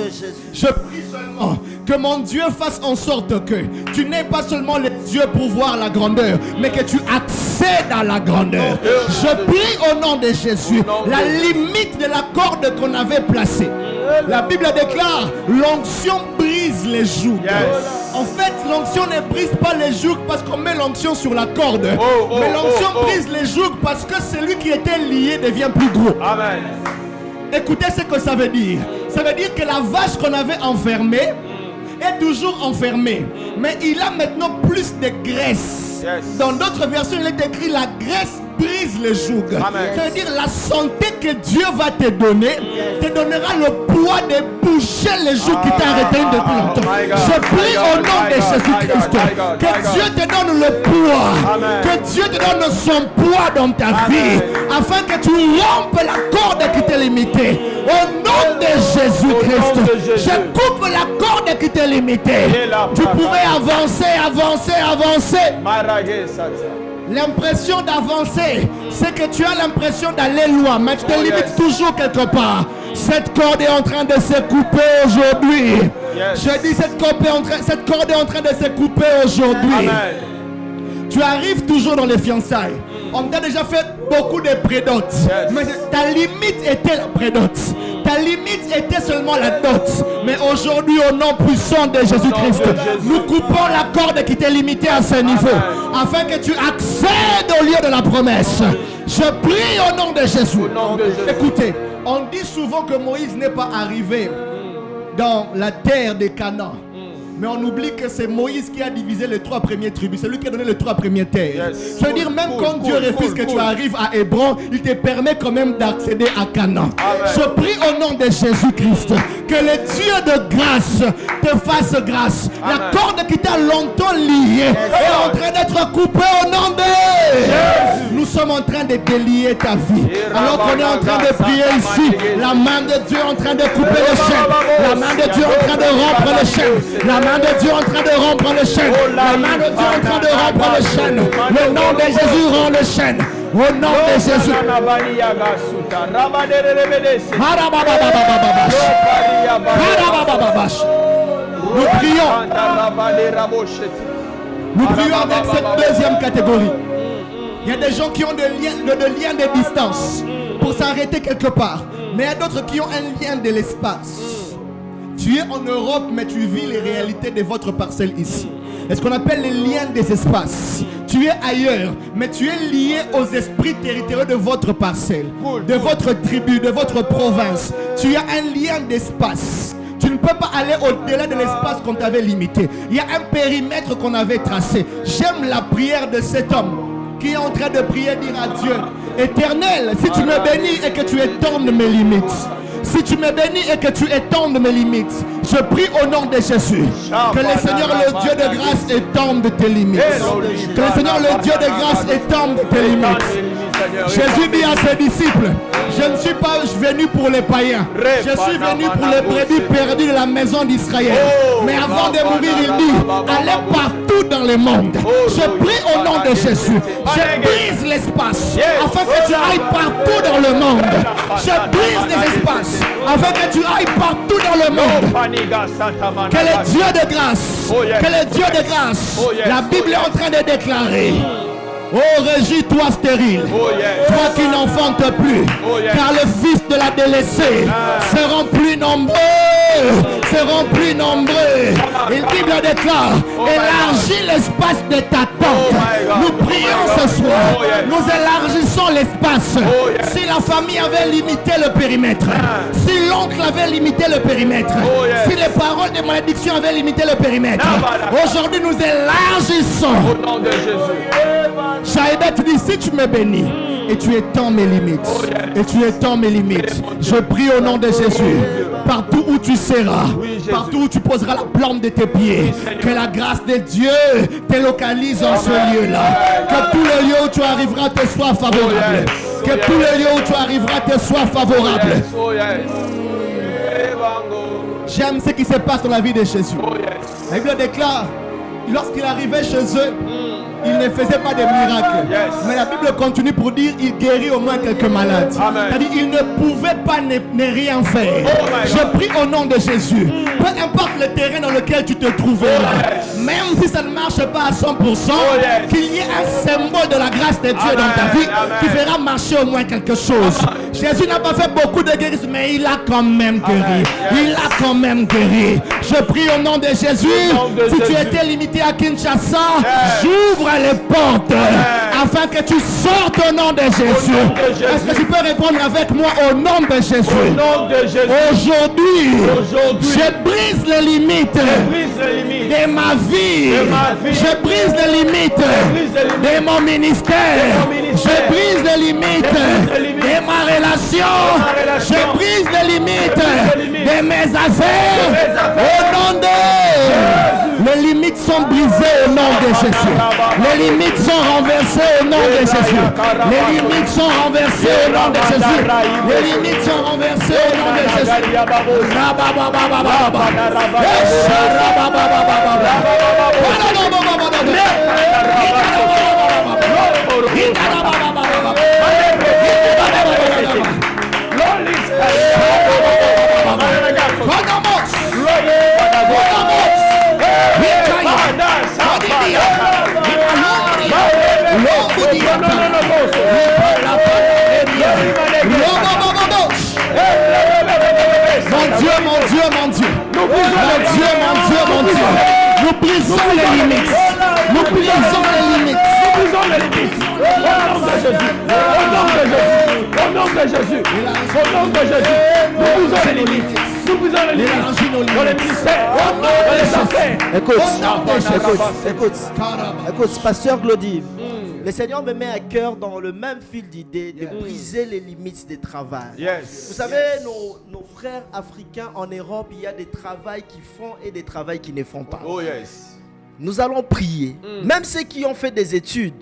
Speaker 4: Je prie seulement que mon Dieu fasse en sorte que tu n'aies pas seulement les yeux pour voir la grandeur, mais que tu accèdes à la grandeur. Je prie au nom de Jésus, la limite de la corde qu'on avait placée. La Bible déclare, l'onction brise les jougs. En fait, l'onction ne brise pas les jougs parce qu'on met l'onction sur la corde. Mais l'onction brise les jougs parce que celui qui était lié devient plus gros.
Speaker 5: Amen.
Speaker 4: Écoutez ce que ça veut dire. Ça veut dire que la vache qu'on avait enfermée est toujours enfermée. Mais il a maintenant plus de graisse. Dans d'autres versions, il est écrit la graisse brise le joug. Ça veut dire la santé que Dieu va te donner te donnera le poids de bouger les jougs qui t'ont arrêté depuis longtemps. Je prie au nom de Jésus-Christ que Dieu te donne le poids, que Dieu te donne son poids dans ta vie, afin que tu rompes la corde qui t'est limitée. Au nom de Jésus-Christ, je coupe la corde qui t'est limitée. Tu pourrais avancer. L'impression d'avancer, c'est que tu as l'impression d'aller loin, mais tu te limites toujours quelque part. Cette corde est en train de se couper aujourd'hui. Je dis cette corde est en train de se couper aujourd'hui. Tu arrives toujours dans les fiançailles. On t'a déjà fait beaucoup de prédotes. Mais ta limite était la prédote. Ta limite était seulement la dot. Mais aujourd'hui, au nom puissant de Jésus-Christ, nous coupons la corde qui t'est limitée à ce niveau. Afin que tu accèdes au lieu de la promesse. Je prie au nom de Jésus. Écoutez, on dit souvent que Moïse n'est pas arrivé dans la terre des Canaan. Mais on oublie que c'est Moïse qui a divisé les 3 premières tribus. C'est lui qui a donné les 3 premières terres. Ça veut dire même quand Dieu refuse que tu arrives à Hébron, il te permet quand même d'accéder à Canaan. Je prie au nom de Jésus-Christ que le Dieu de grâce te fasse grâce. La corde qui t'a longtemps liée est en train d'être coupée au nom de Jésus. Nous sommes en train de délier ta vie. Alors qu'on est en train de prier ici, la main de Dieu est en train de couper les chaînes. La main de Dieu est en train de rompre les chaînes. La main de Dieu est en train de rompre les chaînes. La main de Dieu est en train de rompre les chaînes. Le nom de Jésus rend les chaînes. Au nom de Jésus. Nous prions avec cette deuxième catégorie. Il y a des gens qui ont des liens de distance pour s'arrêter quelque part. Mais il y a d'autres qui ont un lien de l'espace. Tu es en Europe, mais tu vis les réalités de votre parcelle ici. C'est ce qu'on appelle les liens des espaces. Tu es ailleurs, mais tu es lié aux esprits territoriaux de votre parcelle, de votre tribu, de votre province. Tu as un lien d'espace. Tu ne peux
Speaker 6: peux pas aller au-delà de l'espace qu'on t'avait limité. Il y a un périmètre qu'on avait tracé. J'aime la prière de cet homme qui est en train de prier, dire à Dieu, Éternel, si tu me bénis et que tu étendes mes limites, si tu me bénis et que tu étendes mes limites, je prie au nom de Jésus que le Seigneur, le Dieu de grâce, étende tes limites. Que le Seigneur, le Dieu de grâce, étende tes limites. Jésus dit à ses disciples, je ne suis pas venu pour les païens, je suis venu pour les brebis perdues de la maison d'Israël. Mais avant de mourir, il dit, allez partout dans le monde. Je prie au nom de Jésus, je brise l'espace afin que tu ailles partout dans le monde. Je brise les espaces afin que tu ailles partout dans le monde. Que le Dieu de grâce, que le Dieu de grâce, la Bible est en train de déclarer, oh, régis-toi stérile, toi qui n'enfantes plus, car le fils de la délaissée seront plus nombreux, seront plus nombreux. Et la Bible déclare, élargis l'espace de ta tente. Nous prions ce soir, nous élargissons l'espace. Si la famille avait limité le périmètre, si l'oncle avait limité le périmètre, si les paroles de malédiction avaient limité le périmètre, aujourd'hui nous élargissons.
Speaker 5: Au nom de Jésus.
Speaker 6: Shaïbet dit, si tu me bénis et tu étends mes limites, et tu étends mes limites, je prie au nom de Jésus, partout où tu seras, partout où tu poseras la plante de tes pieds, que la grâce de Dieu te localise en ce lieu-là, que tous les lieux où tu arriveras te soient favorables, que tous les lieux où tu arriveras te soient favorables. J'aime ce qui se passe dans la vie de Jésus. La Bible déclare, lorsqu'il arrivait chez eux, il ne faisait pas de miracles. Mais la Bible continue pour dire il guérit au moins quelques malades. C'est-à-dire il ne pouvait pas ne rien faire. Je prie au nom de Jésus. Peu importe le terrain dans lequel tu te trouveras, même si ça ne marche pas à 100%, qu'il y ait un symbole de la grâce de Dieu dans ta vie qui fera marcher au moins quelque chose. Jésus n'a pas fait beaucoup de guérisons, mais il a quand même guéri. Il a quand même guéri. Je prie au nom de Jésus. Si tu étais limité à Kinshasa, j'ouvre les portes afin que tu sortes au nom de Jésus. Est-ce que tu peux répondre avec moi au nom de Jésus? Aujourd'hui, je brise les limites de ma vie. Je brise les limites de mon ministère. Je brise les limites de ma relation. Je brise les limites de mes affaires. Au nom de... Les limites sont brisées au nom de Jésus. Les limites sont renversées au nom de Jésus. Les limites sont renversées au nom de Jésus. Les limites sont renversées au nom de Jésus. Nous brisons les limites. Nous brisons les limites. Nous brisons les limites. Au nom de Jésus. Au nom de Jésus. Au nom de Jésus. Au nom de Jésus. Nous brisons les limites. Nous brisons les limites. Dans les ministères. Dans les affaires. Écoute, pasteur Glody. Le Seigneur me met à cœur dans le même fil d'idée de briser les limites des travails. Vous savez, nos frères africains en Europe, il y a des travails qui font et des travails qui ne font pas. Nous allons prier. Même ceux qui ont fait des études.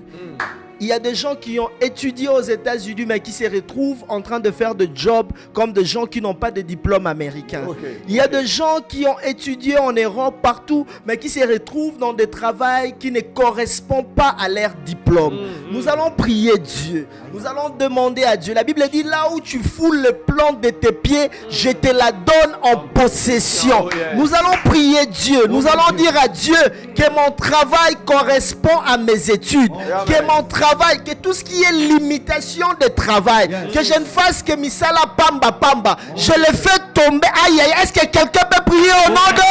Speaker 6: Il y a des gens qui ont étudié aux États-Unis mais qui se retrouvent en train de faire des jobs comme des gens qui n'ont pas de diplôme américain. Il y a des gens qui ont étudié en Europe partout mais qui se retrouvent dans des travails qui ne correspondent pas à leur diplôme. Nous allons prier Dieu. Nous allons demander à Dieu. La Bible dit là où tu foules le plan de tes pieds, je te la donne en possession. Nous allons prier Dieu. Nous allons dire à Dieu que mon travail correspond à mes études. Que mon travail, que tout ce qui est limitation de travail, que je ne fasse que misala pamba pamba, je le fais tomber. Aïe aïe, est-ce que quelqu'un peut prier au nom de...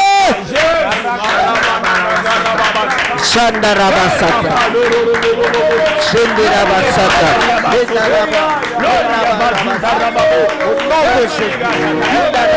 Speaker 6: Shandarabasata. Shandarabasata. Au nom de Jésus.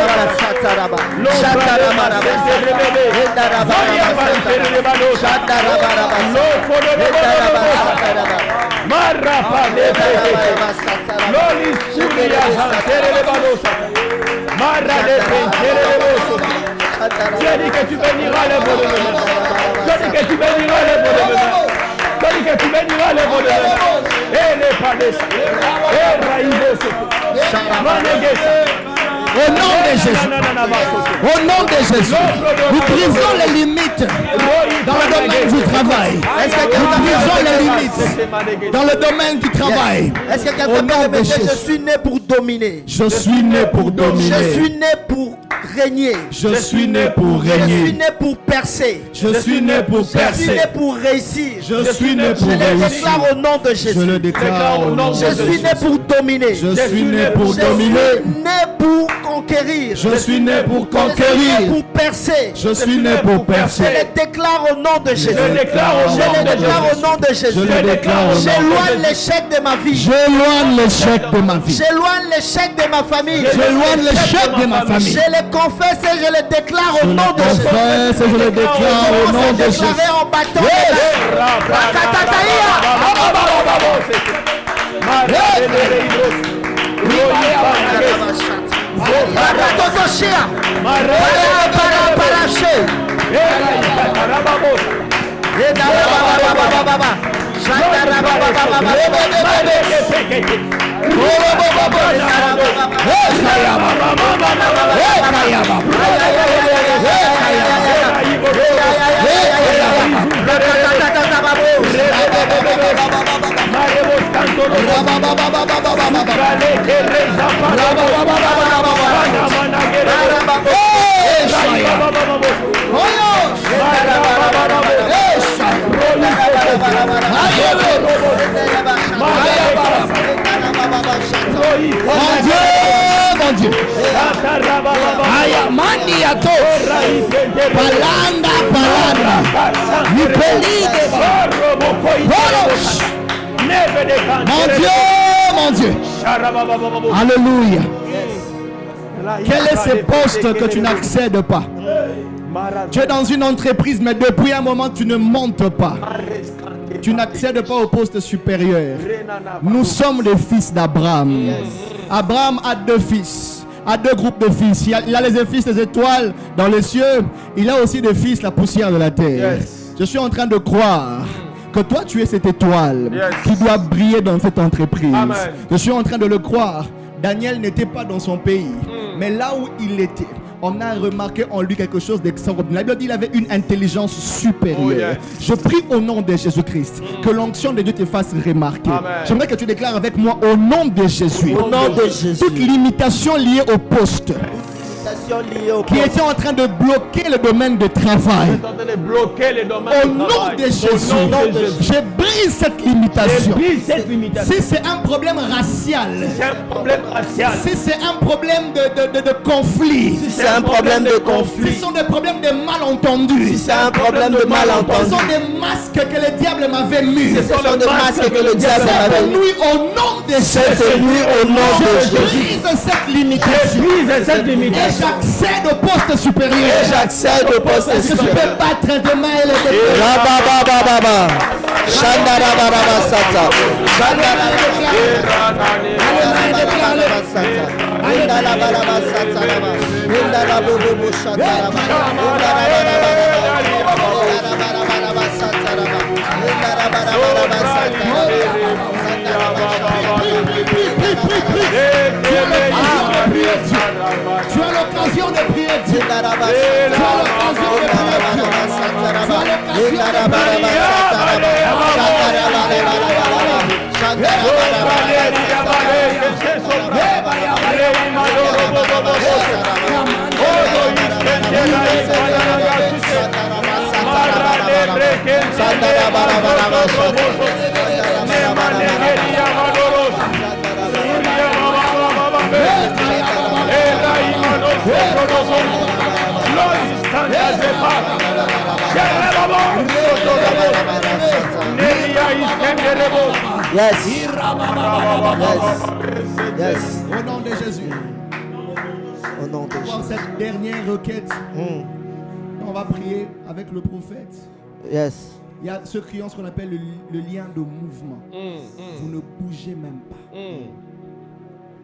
Speaker 5: Je dis que tu béniras les veaux de demain. Je dis que tu béniras les veaux de demain. Je dis que tu béniras les veaux de demain. Et les padés. Et raïbos. Manégesa.
Speaker 3: Au nom de Jésus. Au nom de Jésus. Nous brisons les limites dans le domaine du travail. Nous brisons les limites dans le domaine du travail.
Speaker 6: Est-ce que quelqu'un peut répéter, je suis né pour dominer.
Speaker 3: Je suis né pour dominer.
Speaker 6: Je suis né pour régner.
Speaker 3: Je suis né pour
Speaker 6: Je suis
Speaker 3: régner.
Speaker 6: né pour percer.
Speaker 3: Je suis né pour
Speaker 6: Je suis
Speaker 3: percer.
Speaker 6: né pour réussir.
Speaker 3: Je suis né pour
Speaker 6: Je le
Speaker 3: réussir.
Speaker 6: déclare au nom de Jésus.
Speaker 3: Je le déclare au nom de
Speaker 6: Je suis
Speaker 3: Jésus.
Speaker 6: né pour dominer.
Speaker 3: Je suis né pour
Speaker 6: Je
Speaker 3: dominer.
Speaker 6: suis né pour conquérir.
Speaker 3: Je suis né pour
Speaker 6: Je suis né
Speaker 3: conquérir.
Speaker 6: pour percer.
Speaker 3: Je suis né pour
Speaker 6: Je
Speaker 3: percer.
Speaker 6: le déclare au nom de Jésus.
Speaker 3: Je le déclare au
Speaker 6: Je
Speaker 3: nom
Speaker 6: le
Speaker 3: de
Speaker 6: déclare au
Speaker 3: Jésus.
Speaker 6: nom de Jésus.
Speaker 3: Je le déclare au nom de
Speaker 6: J'éloigne
Speaker 3: Jésus.
Speaker 6: l'échec de ma vie.
Speaker 3: J'éloigne l'échec de ma vie.
Speaker 6: J'éloigne l'échec de ma famille.
Speaker 3: J'éloigne l'échec de ma famille.
Speaker 6: Je le confesse et je le déclare au nom de Jésus.
Speaker 3: Confesse et je le déclare au nom de Jésus.
Speaker 6: Déclaré en bâton de Rakatataïa. Rakatotoshia. Paraparaché.
Speaker 3: Mon Dieu. Ayamani yato. Palanda. Nipelide. Mon Dieu. Alléluia. Quel est ce poste que tu n'accèdes pas? Tu es dans une entreprise, mais depuis un moment, tu ne montes pas. Tu n'accèdes pas au poste supérieur. Nous sommes les fils d'Abraham. Abraham a deux fils, a deux groupes de fils. Il a les fils des étoiles dans les cieux. Il a aussi des fils, la poussière de la terre. Je suis en train de croire que toi, tu es cette étoile qui doit briller dans cette entreprise.
Speaker 5: Amen.
Speaker 3: Je suis en train de le croire. Daniel n'était pas dans son pays, mais là où il était, on a remarqué en lui quelque chose d'extraordinaire. La Bible dit qu'il avait une intelligence supérieure. Je prie au nom de Jésus-Christ que l'onction de Dieu te fasse remarquer.
Speaker 5: Amen.
Speaker 3: J'aimerais que tu déclares avec moi au nom de Jésus.
Speaker 6: Au nom de Jésus.
Speaker 3: Toute limitation liée au poste qui était en train de bloquer le domaine de travail. Au nom de Jésus, je brise cette limitation. Si c'est un problème racial, si c'est un problème de conflit,
Speaker 6: Si c'est un problème de conflit,
Speaker 3: ce sont des problèmes de malentendus.
Speaker 6: si c'est un problème de
Speaker 3: Ce
Speaker 6: malentendu,
Speaker 3: sont des masques que le diable m'avait mis.
Speaker 6: ce sont des masques que le diable
Speaker 3: Cette
Speaker 6: m'avait mis.
Speaker 3: nuit, au nom de
Speaker 6: Cette
Speaker 3: Jésus,
Speaker 6: nuit, au nom de
Speaker 3: je
Speaker 6: Jésus,
Speaker 3: brise cette limitation. Et j'accède au poste supérieur.
Speaker 6: j'accède au poste
Speaker 3: Est-ce que tu
Speaker 6: supérieur.
Speaker 3: peux battre demain et le déclarer?
Speaker 6: Rabababababa. Shandarabarabasata.
Speaker 3: Tu as l'occasion de prier Dieu. Tu as l'occasion de prier Dieu. Tu as l'occasion
Speaker 6: Yes. Yes.
Speaker 4: Au nom de Jésus.
Speaker 6: Au nom de
Speaker 4: Pour
Speaker 6: Jésus.
Speaker 4: cette dernière requête, on va prier avec le prophète.
Speaker 6: Yes.
Speaker 4: Il y a ce qu'on appelle le lien de mouvement. Vous ne bougez même pas. Il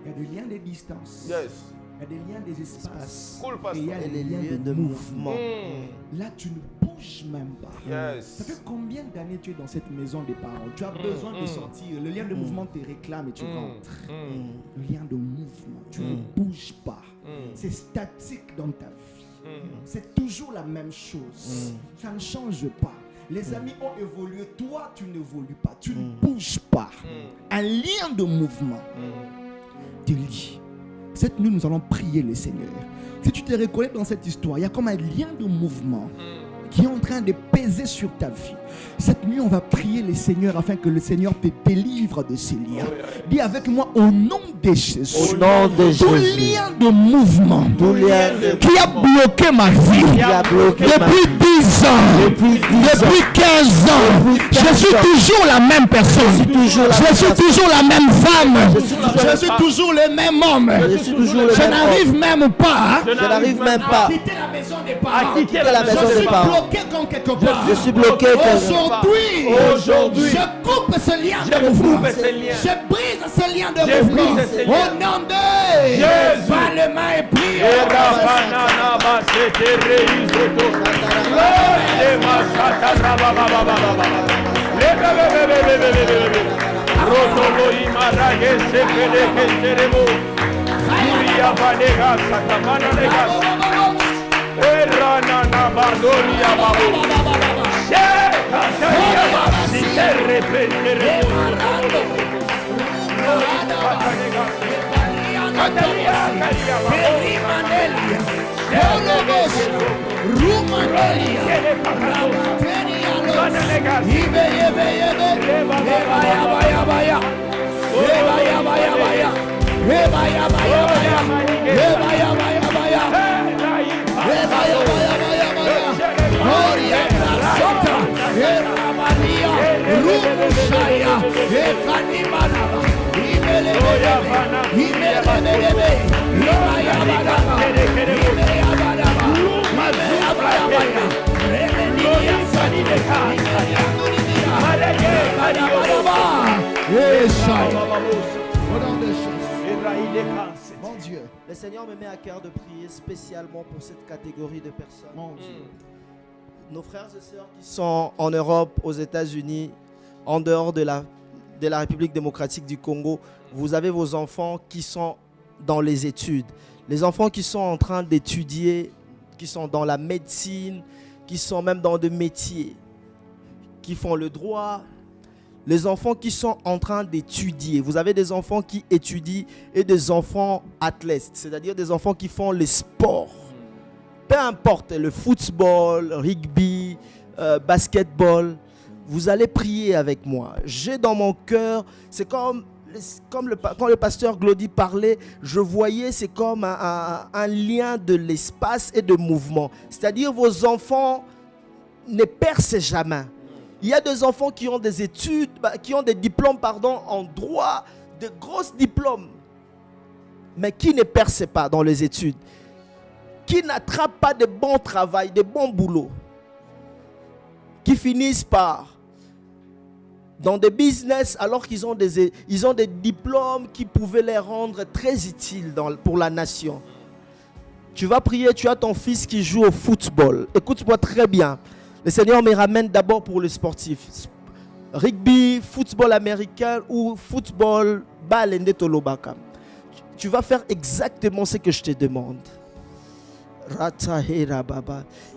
Speaker 4: y a des liens de distance.
Speaker 5: Yes.
Speaker 4: Il y a des liens des espaces.
Speaker 5: Cool,
Speaker 4: Et il y
Speaker 5: pasteur.
Speaker 4: a
Speaker 6: Et
Speaker 4: des
Speaker 6: les
Speaker 4: liens
Speaker 6: lieux de mouvement.
Speaker 4: Là, tu ne bouges même pas.
Speaker 5: Yes.
Speaker 4: Ça fait combien d'années tu es dans cette maison des parents? Tu as besoin de sortir. Le lien de mouvement te réclame et tu rentres. Le lien de mouvement. Tu ne bouges pas. C'est statique dans ta vie. C'est toujours la même chose. Ça ne change pas. Les amis ont évolué. Toi, tu n'évolues pas. Tu ne bouges pas. Un lien de mouvement te lie. Cette nuit, nous allons prier le Seigneur. Si tu te reconnais dans cette histoire, il y a comme un lien de mouvement qui est en train de peser sur ta vie. Cette nuit, on va prier le Seigneur afin que le Seigneur te délivre de ces liens. Dis avec moi, au nom de Jésus.
Speaker 6: Au nom de
Speaker 4: Tout
Speaker 6: Jésus.
Speaker 4: lien de mouvement qui a bloqué ma vie
Speaker 6: Qui a bloqué ma
Speaker 4: depuis 10 ans, depuis 15 ans, je suis toujours la même personne. Je suis toujours la même femme. Je suis toujours le même homme.
Speaker 6: Je suis toujours le
Speaker 4: Je
Speaker 6: même
Speaker 4: n'arrive même pas
Speaker 6: Je n'arrive même pas
Speaker 4: à quitter la maison des parents.
Speaker 5: À quitter
Speaker 6: la maison
Speaker 4: Je
Speaker 6: des
Speaker 4: suis
Speaker 6: parents.
Speaker 4: bloqué comme quelque part.
Speaker 6: Je suis bloqué comme-
Speaker 5: Aujourd'hui,
Speaker 4: je coupe ce lien
Speaker 5: je
Speaker 4: de mouvement.
Speaker 5: coupe ce lien.
Speaker 4: Je brise ce lien de
Speaker 5: Je
Speaker 4: mouvement.
Speaker 5: brise ce lien.
Speaker 4: Au nom de
Speaker 5: Jésus.
Speaker 4: Par les mains et prie. Mon Dieu.
Speaker 6: Le Seigneur me met à cœur de prier spécialement pour cette catégorie de personnes.
Speaker 4: Mon Dieu.
Speaker 6: Nos frères et sœurs qui sont en Europe, aux États-Unis, en dehors de la République démocratique du Congo, vous avez vos enfants qui sont dans les études. Les enfants qui sont en train d'étudier, qui sont dans la médecine, qui sont même dans des métiers, qui font le droit. Les enfants qui sont en train d'étudier. Vous avez des enfants qui étudient et des enfants athlètes, c'est-à-dire des enfants qui font les sports. Peu importe, le football, rugby, basketball, vous allez prier avec moi. J'ai dans mon cœur, c'est comme quand le pasteur Glody parlait, je voyais, c'est comme un lien de l'espace et de mouvement. C'est-à-dire vos enfants ne percent jamais. Il y a des enfants qui ont des études, qui ont des diplômes, en droit, de gros diplômes, mais qui ne percent pas dans les études, qui n'attrapent pas de bons travail, de bons boulots, qui finissent par dans des business alors qu'ils ont des diplômes qui pouvaient les rendre très utiles pour la nation. Tu vas prier, tu as ton fils qui joue au football. Écoute-moi très bien. Le Seigneur me ramène d'abord pour les sportifs. Rugby, football américain ou football balende tolobaka. Tu vas faire exactement ce que je te demande.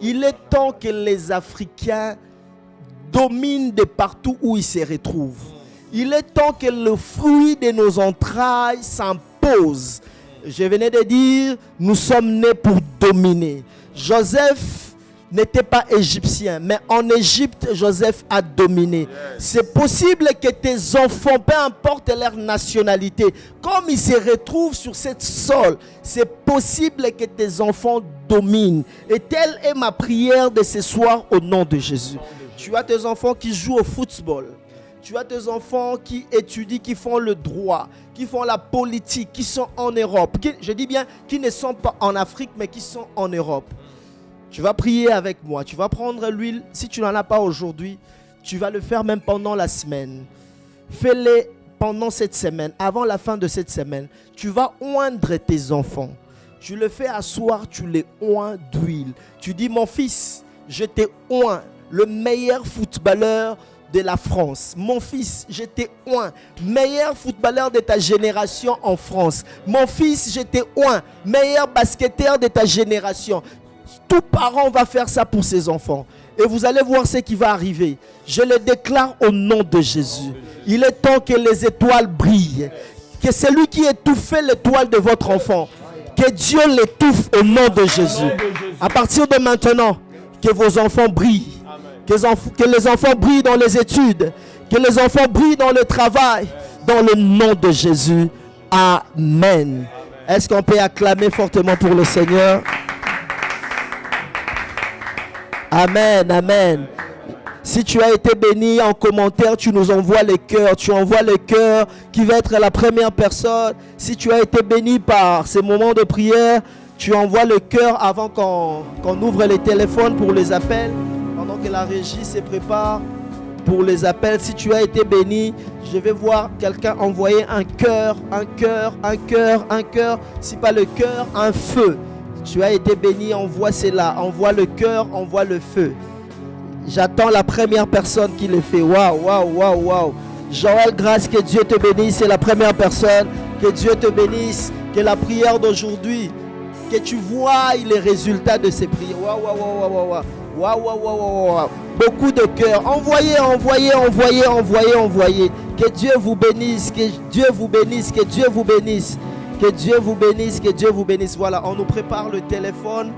Speaker 6: Il est temps que les Africains dominent de partout où ils se retrouvent. Il est temps que le fruit de nos entrailles s'impose. Je venais de dire, nous sommes nés pour dominer. Joseph n'était pas égyptien, mais en Égypte, Joseph a dominé. Yes. C'est possible que tes enfants, peu importe leur nationalité, comme ils se retrouvent sur cette sol, c'est possible que tes enfants dominent. Et telle est ma prière de ce soir au nom de Jésus. Tu as tes enfants qui jouent au football. Tu as tes enfants qui étudient, qui font le droit, qui font la politique, qui sont en Europe. Je dis bien, qui ne sont pas en Afrique, mais qui sont en Europe. Tu vas prier avec moi. Tu vas prendre l'huile. Si tu n'en as pas aujourd'hui, tu vas le faire même pendant la semaine. Fais-le pendant cette semaine, avant la fin de cette semaine. Tu vas oindre tes enfants. Tu le fais asseoir, tu les oins d'huile. Tu dis, mon fils, je t'ai oint, le meilleur footballeur de la France. Mon fils, je t'ai oint, meilleur footballeur de ta génération en France. Mon fils, je t'ai oint, meilleur basketteur de ta génération. Tout parent va faire ça pour ses enfants. Et vous allez voir ce qui va arriver. Je le déclare au nom de Jésus. Il est temps que les étoiles brillent. Que celui qui étouffait l'étoile de votre enfant, que Dieu l'étouffe au nom de Jésus. À partir de maintenant, que vos enfants brillent. Que les enfants brillent dans les études. Que les enfants brillent dans le travail. Dans le nom de Jésus. Amen. Est-ce qu'on peut acclamer fortement pour le Seigneur? Amen, amen. Si tu as été béni, en commentaire, tu nous envoies les cœurs. Tu envoies les cœurs qui va être la première personne. Si tu as été béni par ces moments de prière, tu envoies le cœur avant qu'on ouvre les téléphones pour les appels. Pendant que la régie se prépare pour les appels. Si tu as été béni, je vais voir quelqu'un envoyer un cœur, un cœur, un cœur, un cœur. Si pas le cœur, un feu. Tu as été béni, envoie cela. Envoie le cœur, envoie le feu. J'attends la première personne qui le fait. Waouh, waouh, waouh, waouh. Joël, grâce, que Dieu te bénisse. C'est la première personne. Que Dieu te bénisse. Que la prière d'aujourd'hui, que tu vois les résultats de ces prières. Waouh, waouh, waouh, waouh, waouh. Waouh, waouh, waouh, waouh. Beaucoup de cœur. Envoyez, envoyez, envoyez, envoyez, envoyez. Que Dieu vous bénisse. Que Dieu vous bénisse. Que Dieu vous bénisse. Que Dieu vous bénisse. Que Dieu vous bénisse. Voilà, on nous prépare le téléphone.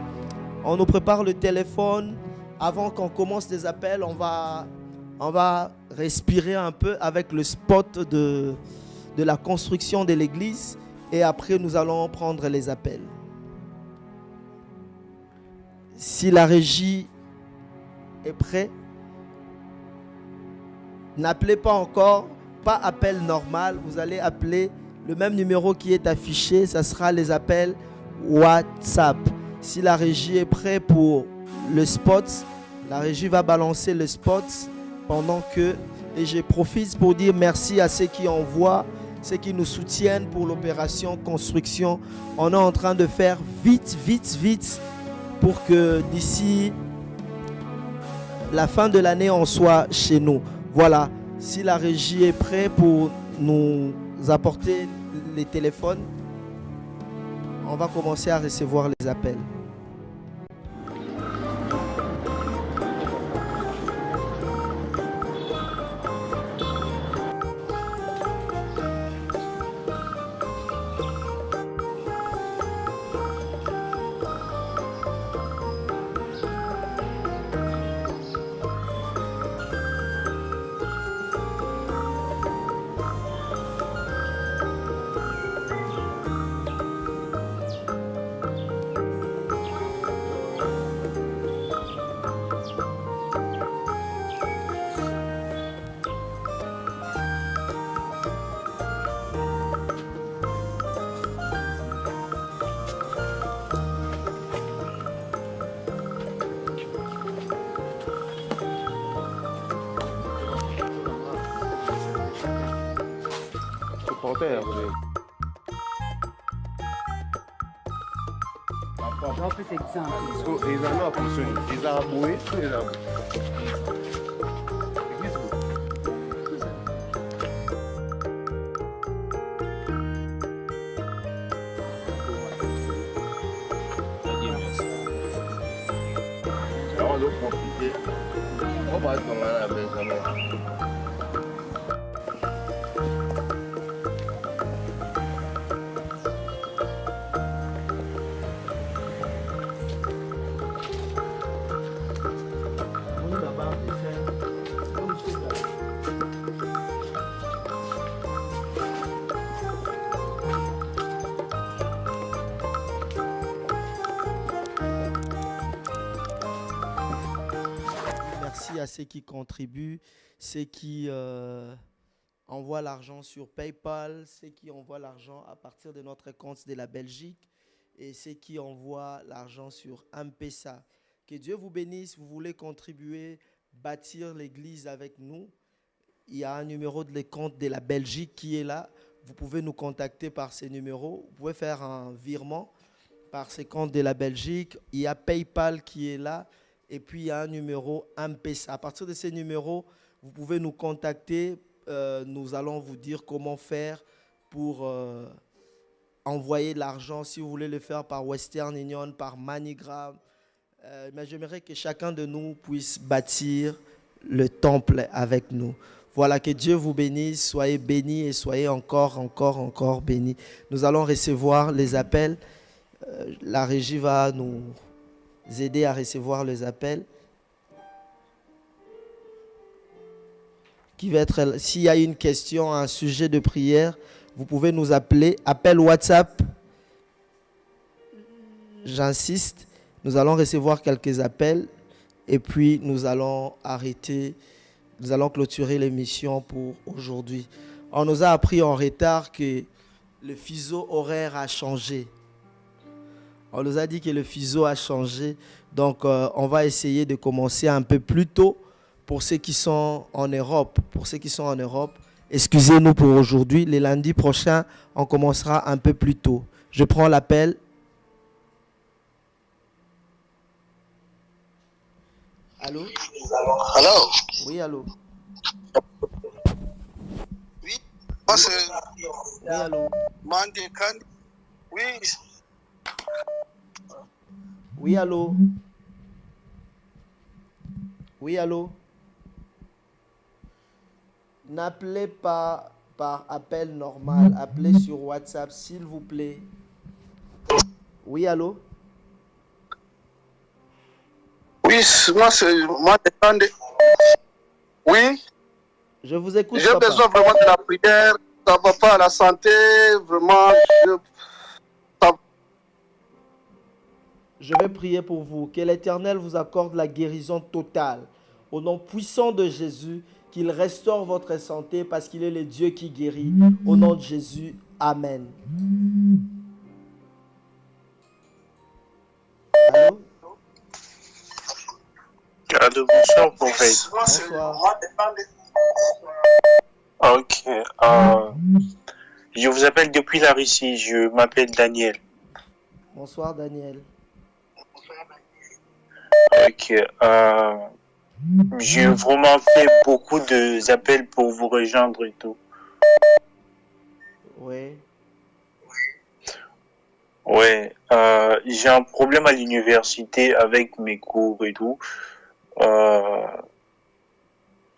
Speaker 6: On nous prépare le téléphone. Avant qu'on commence les appels, on va respirer un peu avec le spot de la construction de l'église. Et après, nous allons prendre les appels. Si la régie est prête, n'appelez pas encore, pas appel normal. Vous allez appeler le même numéro qui est affiché. Ça sera les appels WhatsApp. Si la régie est prête pour le spot, la régie va balancer le spot pendant que... Et je profite pour dire merci à ceux qui envoient, ceux qui nous soutiennent pour l'opération construction. On est en train de faire vite, vite, vite pour que d'ici la fin de l'année, on soit chez nous. Voilà, si la régie est prête pour nous apporter les téléphones, on va commencer à recevoir les appels. ceux qui contribuent, ceux qui envoient l'argent sur PayPal, ceux qui envoient l'argent à partir de notre compte de la Belgique et ceux qui envoient l'argent sur M-Pesa. Que Dieu vous bénisse. Vous voulez contribuer, bâtir l'église avec nous. Il y a un numéro de compte de la Belgique qui est là. Vous pouvez nous contacter par ces numéros. Vous pouvez faire un virement par ces comptes de la Belgique. Il y a PayPal qui est là. Et puis, il y a un numéro M-Pesa. À partir de ces numéros, vous pouvez nous contacter. Nous allons vous dire comment faire pour envoyer de l'argent. Si vous voulez le faire par Western Union, par MoneyGram. Mais j'aimerais que chacun de nous puisse bâtir le temple avec nous. Voilà, que Dieu vous bénisse. Soyez bénis et soyez encore bénis. Nous allons recevoir les appels. La régie va nous aider à recevoir les appels. Qui va être, s'il y a une question, un sujet de prière, vous pouvez nous appeler. Appel WhatsApp. J'insiste. Nous allons recevoir quelques appels et puis nous allons arrêter, nous allons clôturer l'émission pour aujourd'hui. On nous a appris en retard que le fuseau horaire a changé. On nous a dit que le fuseau a changé. Donc, on va essayer de commencer un peu plus tôt pour ceux qui sont en Europe. Pour ceux qui sont en Europe, excusez-nous pour aujourd'hui. Le lundi prochain, on commencera un peu plus tôt. Je prends l'appel. Allô?
Speaker 7: Allô?
Speaker 6: Oui, allô?
Speaker 7: Oui, moi c'est...
Speaker 6: Oui, allô?
Speaker 7: Mandekan. Oui.
Speaker 6: Oui, allô? Oui, allô? N'appelez pas par appel normal. Appelez sur WhatsApp, s'il vous plaît. Oui, allô?
Speaker 7: Oui, moi c'est Mandekan. Oui.
Speaker 6: Je vous écoute,
Speaker 7: J'ai
Speaker 6: papa.
Speaker 7: besoin vraiment de la prière. Ça ne va pas à la santé. Vraiment,
Speaker 6: Je vais prier pour vous. Que l'Éternel vous accorde la guérison totale. Au nom puissant de Jésus, qu'il restaure votre santé parce qu'il est le Dieu qui guérit. Au nom de Jésus, Amen. Allô?
Speaker 8: Allô, bonsoir, prophète.
Speaker 6: Bonsoir.
Speaker 8: Ok. Je vous appelle depuis la Russie. Je m'appelle Daniel.
Speaker 6: Bonsoir, Daniel.
Speaker 8: Ok. J'ai vraiment fait beaucoup d'appels pour vous rejoindre et tout.
Speaker 6: Oui.
Speaker 8: Ouais. J'ai un problème à l'université avec mes cours et tout.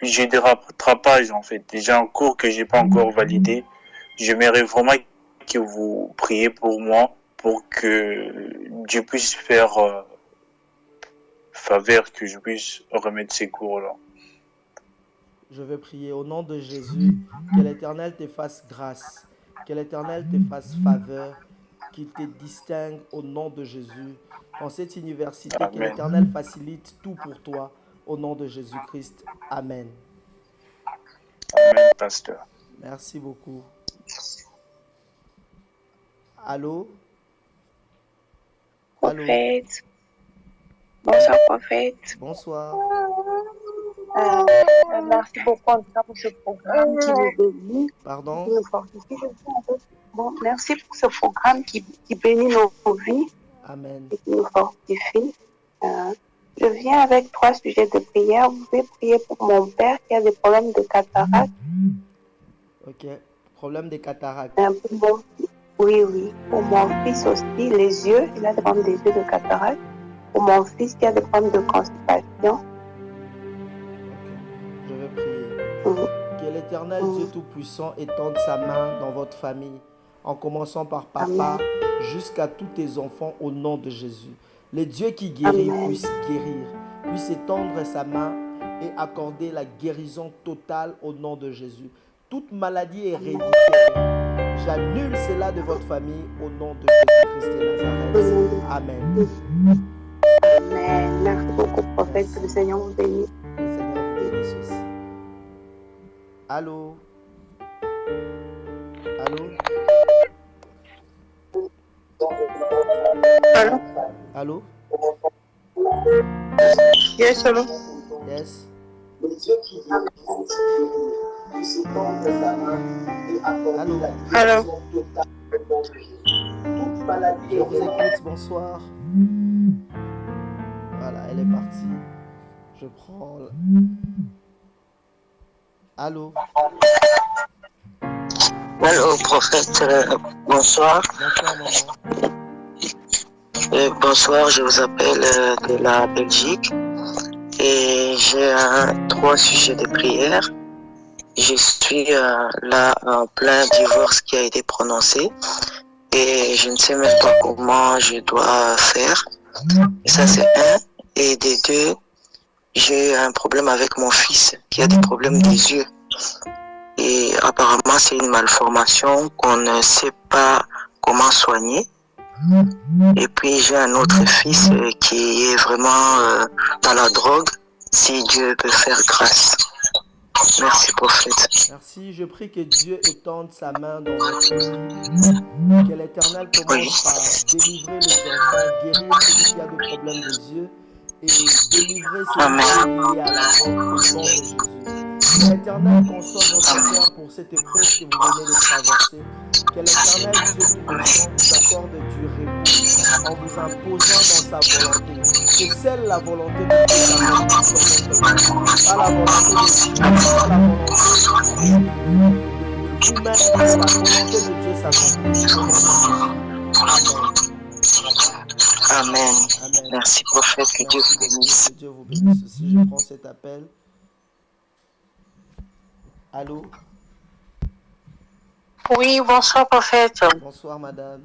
Speaker 8: J'ai des rattrapages en fait. Déjà un cours que j'ai pas encore validé. J'aimerais vraiment que vous priez pour moi pour que je puisse faire faveur, que je puisse remettre ces cours-là.
Speaker 6: Je vais prier au nom de Jésus, que l'Éternel te fasse grâce, que l'Éternel te fasse faveur, qu'il te distingue au nom de Jésus. Dans cette université,
Speaker 8: Amen.
Speaker 6: Que l'Éternel facilite tout pour toi, au nom de Jésus-Christ. Amen.
Speaker 8: Amen, pasteur.
Speaker 6: Merci beaucoup. Allô? Allô?
Speaker 9: Prophète. Bonsoir, prophète.
Speaker 6: Bonsoir.
Speaker 9: Merci beaucoup en tout cas pour ce programme qui nous bénit,
Speaker 6: Pardon?
Speaker 9: qui nous fortifie. Bon, merci pour ce programme qui bénit nos vies
Speaker 6: Amen.
Speaker 9: et qui nous fortifie. Je viens avec 3 sujets de prière. Vous pouvez prier pour mon père qui a des problèmes de cataracte.
Speaker 6: Ok. Problème de cataracte.
Speaker 9: Oui. Pour mon fils aussi, les yeux. Il a des problèmes des yeux de cataracte. Pour mon fils qui a des problèmes de constipation.
Speaker 6: Je vais prier. Que l'Éternel Dieu Tout-Puissant étende sa main dans votre famille, en commençant par papa jusqu'à tous tes enfants au nom de Jésus. Le Dieu qui guérit puisse guérir, puisse étendre sa main et accorder la guérison totale au nom de Jésus. Toute maladie héréditaire, j'annule cela de votre famille au nom de Jésus-Christ de Nazareth. Amen.
Speaker 9: Amen. Merci beaucoup, prophète. Que le Seigneur vous bénisse.
Speaker 6: Que le Seigneur
Speaker 1: aussi. Allô? Allô?
Speaker 9: Allô?
Speaker 1: Allô?
Speaker 9: Yes, allô?
Speaker 1: Yes. Allô?
Speaker 9: Allô?
Speaker 1: Je vous écoute, bonsoir. Voilà, elle est partie. Je prends... Allô?
Speaker 10: Allô, prophète, bonsoir.
Speaker 1: Bonsoir, maman.
Speaker 10: Bonsoir, je vous appelle de la Belgique et j'ai 3 sujets de prière. Je suis là en plein divorce qui a été prononcé et je ne sais même pas comment je dois faire. Et ça, c'est un. Et des 2, j'ai un problème avec mon fils qui a des problèmes des yeux. Et apparemment, c'est une malformation qu'on ne sait pas comment soigner. Et puis, j'ai un autre fils qui est vraiment dans la drogue, si Dieu peut faire grâce. Merci, prophète.
Speaker 1: Merci, je prie que Dieu étende sa main dans votre vie. Que l'Éternel commence par délivrer les enfants, guérir celui qui a des problèmes des yeux et délivrer celui qui est lié à la drogue au nom de Jésus. Que l'Éternel console votre cœur pour cette épreuve que vous venez de traverser. Que l'Éternel Dieu Tout-Puissant vous accorde du repos en vous imposant dans sa volonté. Que celle la volonté de Dieu s'accomplisse dans votre vie. Pas la volonté de Dieu, pas la volonté de vous-même, mais la volonté de Dieu s'accomplisse au nom de Jésus.
Speaker 10: Amen.
Speaker 1: Amen.
Speaker 10: Merci, prophète, que Dieu vous bénisse.
Speaker 1: Que Dieu vous bénisse aussi. Je prends cet appel. Allô?
Speaker 9: Oui, bonsoir, prophète.
Speaker 1: Bonsoir, madame.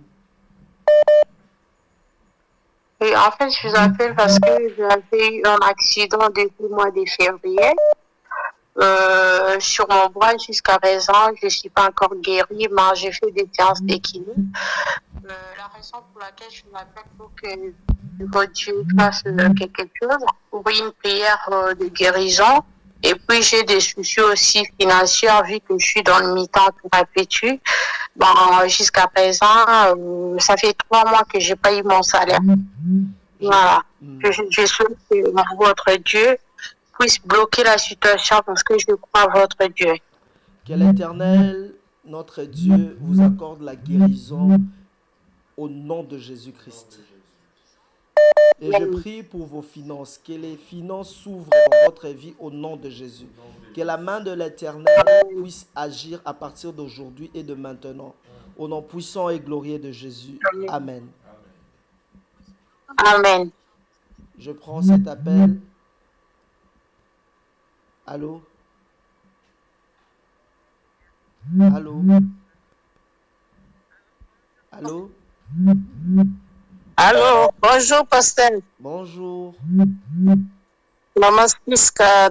Speaker 9: Et en fait, je vous appelle parce que j'avais eu un accident depuis le mois de février. Sur mon bras, jusqu'à présent, je ne suis pas encore guérie, mais j'ai fait des séances d'équilibre. La raison pour laquelle je m'appelle pour que Dieu fasse quelque chose, pour une prière de guérison. Et puis, j'ai des soucis aussi financiers, vu que je suis dans le mi-temps tout perpétue. Bon, jusqu'à présent, ça fait 3 mois que j'ai pas eu mon salaire. Voilà. Je souhaite que votre Dieu puisse bloquer la situation parce que je crois à votre Dieu.
Speaker 1: Que l'Éternel, notre Dieu, vous accorde la guérison au nom de Jésus-Christ. Et je prie pour vos finances, que les finances s'ouvrent dans votre vie au nom de Jésus. Que la main de l'Éternel puisse agir à partir d'aujourd'hui et de maintenant. Au nom puissant et glorieux de Jésus. Amen.
Speaker 9: Amen.
Speaker 1: Je prends cet appel. Allô? Allô? Allô?
Speaker 9: Allô, bonjour, pasteur.
Speaker 1: Bonjour.
Speaker 9: Maman Siska,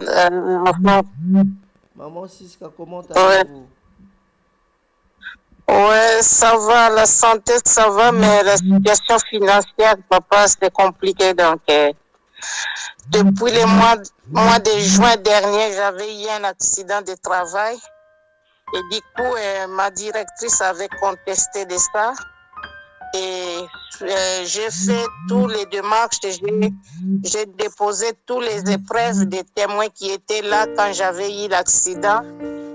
Speaker 1: Maman Siska, comment allez-vous?
Speaker 9: Ouais, ça va, la santé, ça va, mais la situation financière, papa, c'est compliqué. Donc, depuis le mois de juin dernier, j'avais eu un accident de travail. Et du coup, ma directrice avait contesté de ça. Et j'ai fait tous les démarches, j'ai déposé tous les épreuves des témoins qui étaient là quand j'avais eu l'accident.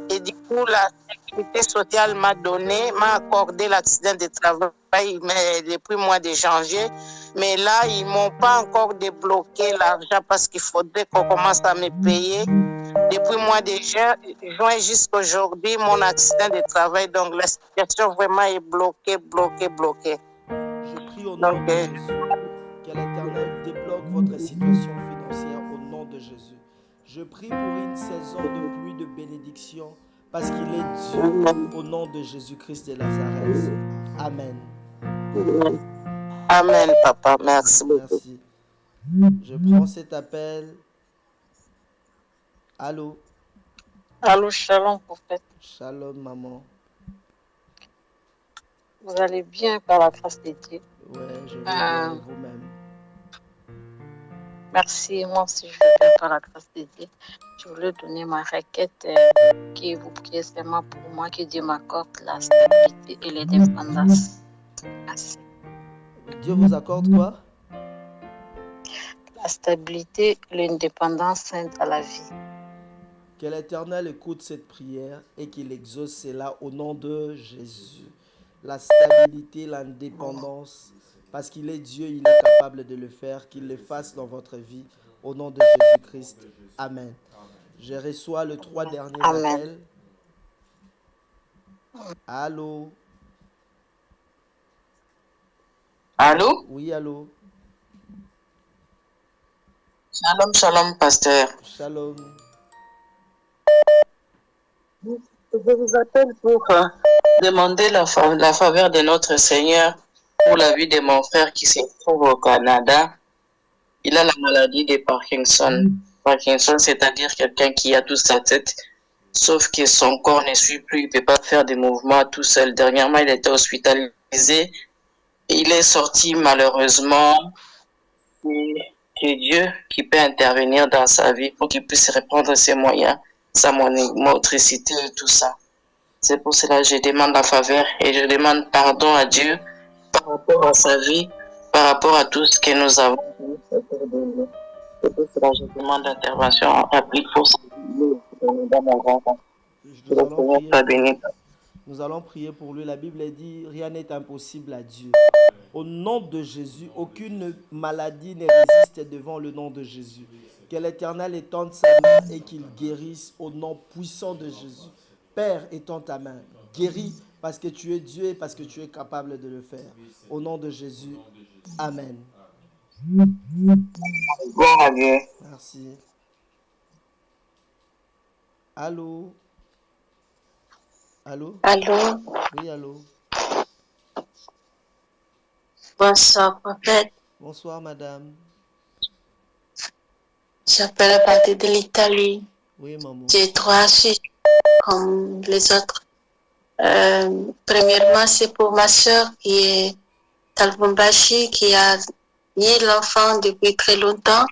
Speaker 9: Et du coup, la sécurité sociale m'a accordé l'accident de travail depuis le mois de janvier. Mais là, ils m'ont pas encore débloqué l'argent parce qu'il faudrait qu'on commence à me payer. Depuis le mois de juin jusqu'à aujourd'hui, mon accident de travail. Donc, la situation vraiment est bloquée.
Speaker 1: Je prie au nom de Jésus que l'Éternel débloque votre situation financière au nom de Jésus. Je prie pour une saison de pluie de bénédiction parce qu'il est Dieu au nom de Jésus-Christ de Nazareth. Amen.
Speaker 9: Amen, papa. Merci beaucoup.
Speaker 1: Merci. Je prends cet appel. Allô?
Speaker 9: Allô, shalom, prophète.
Speaker 1: Shalom, maman.
Speaker 9: Vous allez bien par la grâce de Dieu?
Speaker 1: Ouais, je vais bien vous-même.
Speaker 9: Merci. Moi aussi, je veux bien par la grâce de Dieu. Je voulais donner ma requête qui vous priez seulement pour moi, que Dieu m'accorde la stabilité et l'indépendance. Merci.
Speaker 6: Dieu vous accorde quoi?
Speaker 9: La stabilité et l'indépendance dans la vie.
Speaker 6: Que l'Éternel écoute cette prière et qu'il exauce cela au nom de Jésus. La stabilité, l'indépendance, parce qu'il est Dieu, il est capable de le faire, qu'il le fasse dans votre vie, au nom de Jésus-Christ. Amen. Je reçois le 3 derniers appels. Allô?
Speaker 10: Allô?
Speaker 6: Oui, allô?
Speaker 10: Shalom, shalom, pasteur.
Speaker 6: Shalom.
Speaker 10: Je vous appelle pour demander la faveur de notre Seigneur pour la vie de mon frère qui se trouve au Canada. Il a la maladie de Parkinson. Parkinson, c'est-à-dire quelqu'un qui a toute sa tête, sauf que son corps ne suit plus, il ne peut pas faire des mouvements tout seul. Dernièrement, il était hospitalisé. Il est sorti malheureusement. C'est Dieu qui peut intervenir dans sa vie pour qu'il puisse reprendre ses moyens, sa motricité et tout ça. C'est pour cela que je demande la faveur et je demande pardon à Dieu par rapport à sa vie, par rapport à tout ce que nous avons fait. C'est pour cela que je demande l'intervention rapide pour sa vie dans mon grand.
Speaker 6: Nous allons prier pour lui. La Bible dit, rien n'est impossible à Dieu. Au nom de Jésus, aucune maladie ne résiste devant le nom de Jésus. Que l'Éternel étende sa main et qu'il guérisse au nom puissant de Jésus. Père, étends ta main. Guéris parce que tu es Dieu et parce que tu es capable de le faire. Au nom de Jésus. Amen.
Speaker 10: Gloire à Dieu.
Speaker 6: Merci. Allô? Allô?
Speaker 9: Allô?
Speaker 6: Oui, allô?
Speaker 9: Bonsoir, prophète.
Speaker 6: Bonsoir, madame.
Speaker 9: J'appelle à partir de l'Italie.
Speaker 6: Oui, maman.
Speaker 9: J'ai 3 sujets comme les autres. Premièrement, c'est pour ma soeur qui est Talbombashi, qui a eu l'enfant depuis très longtemps.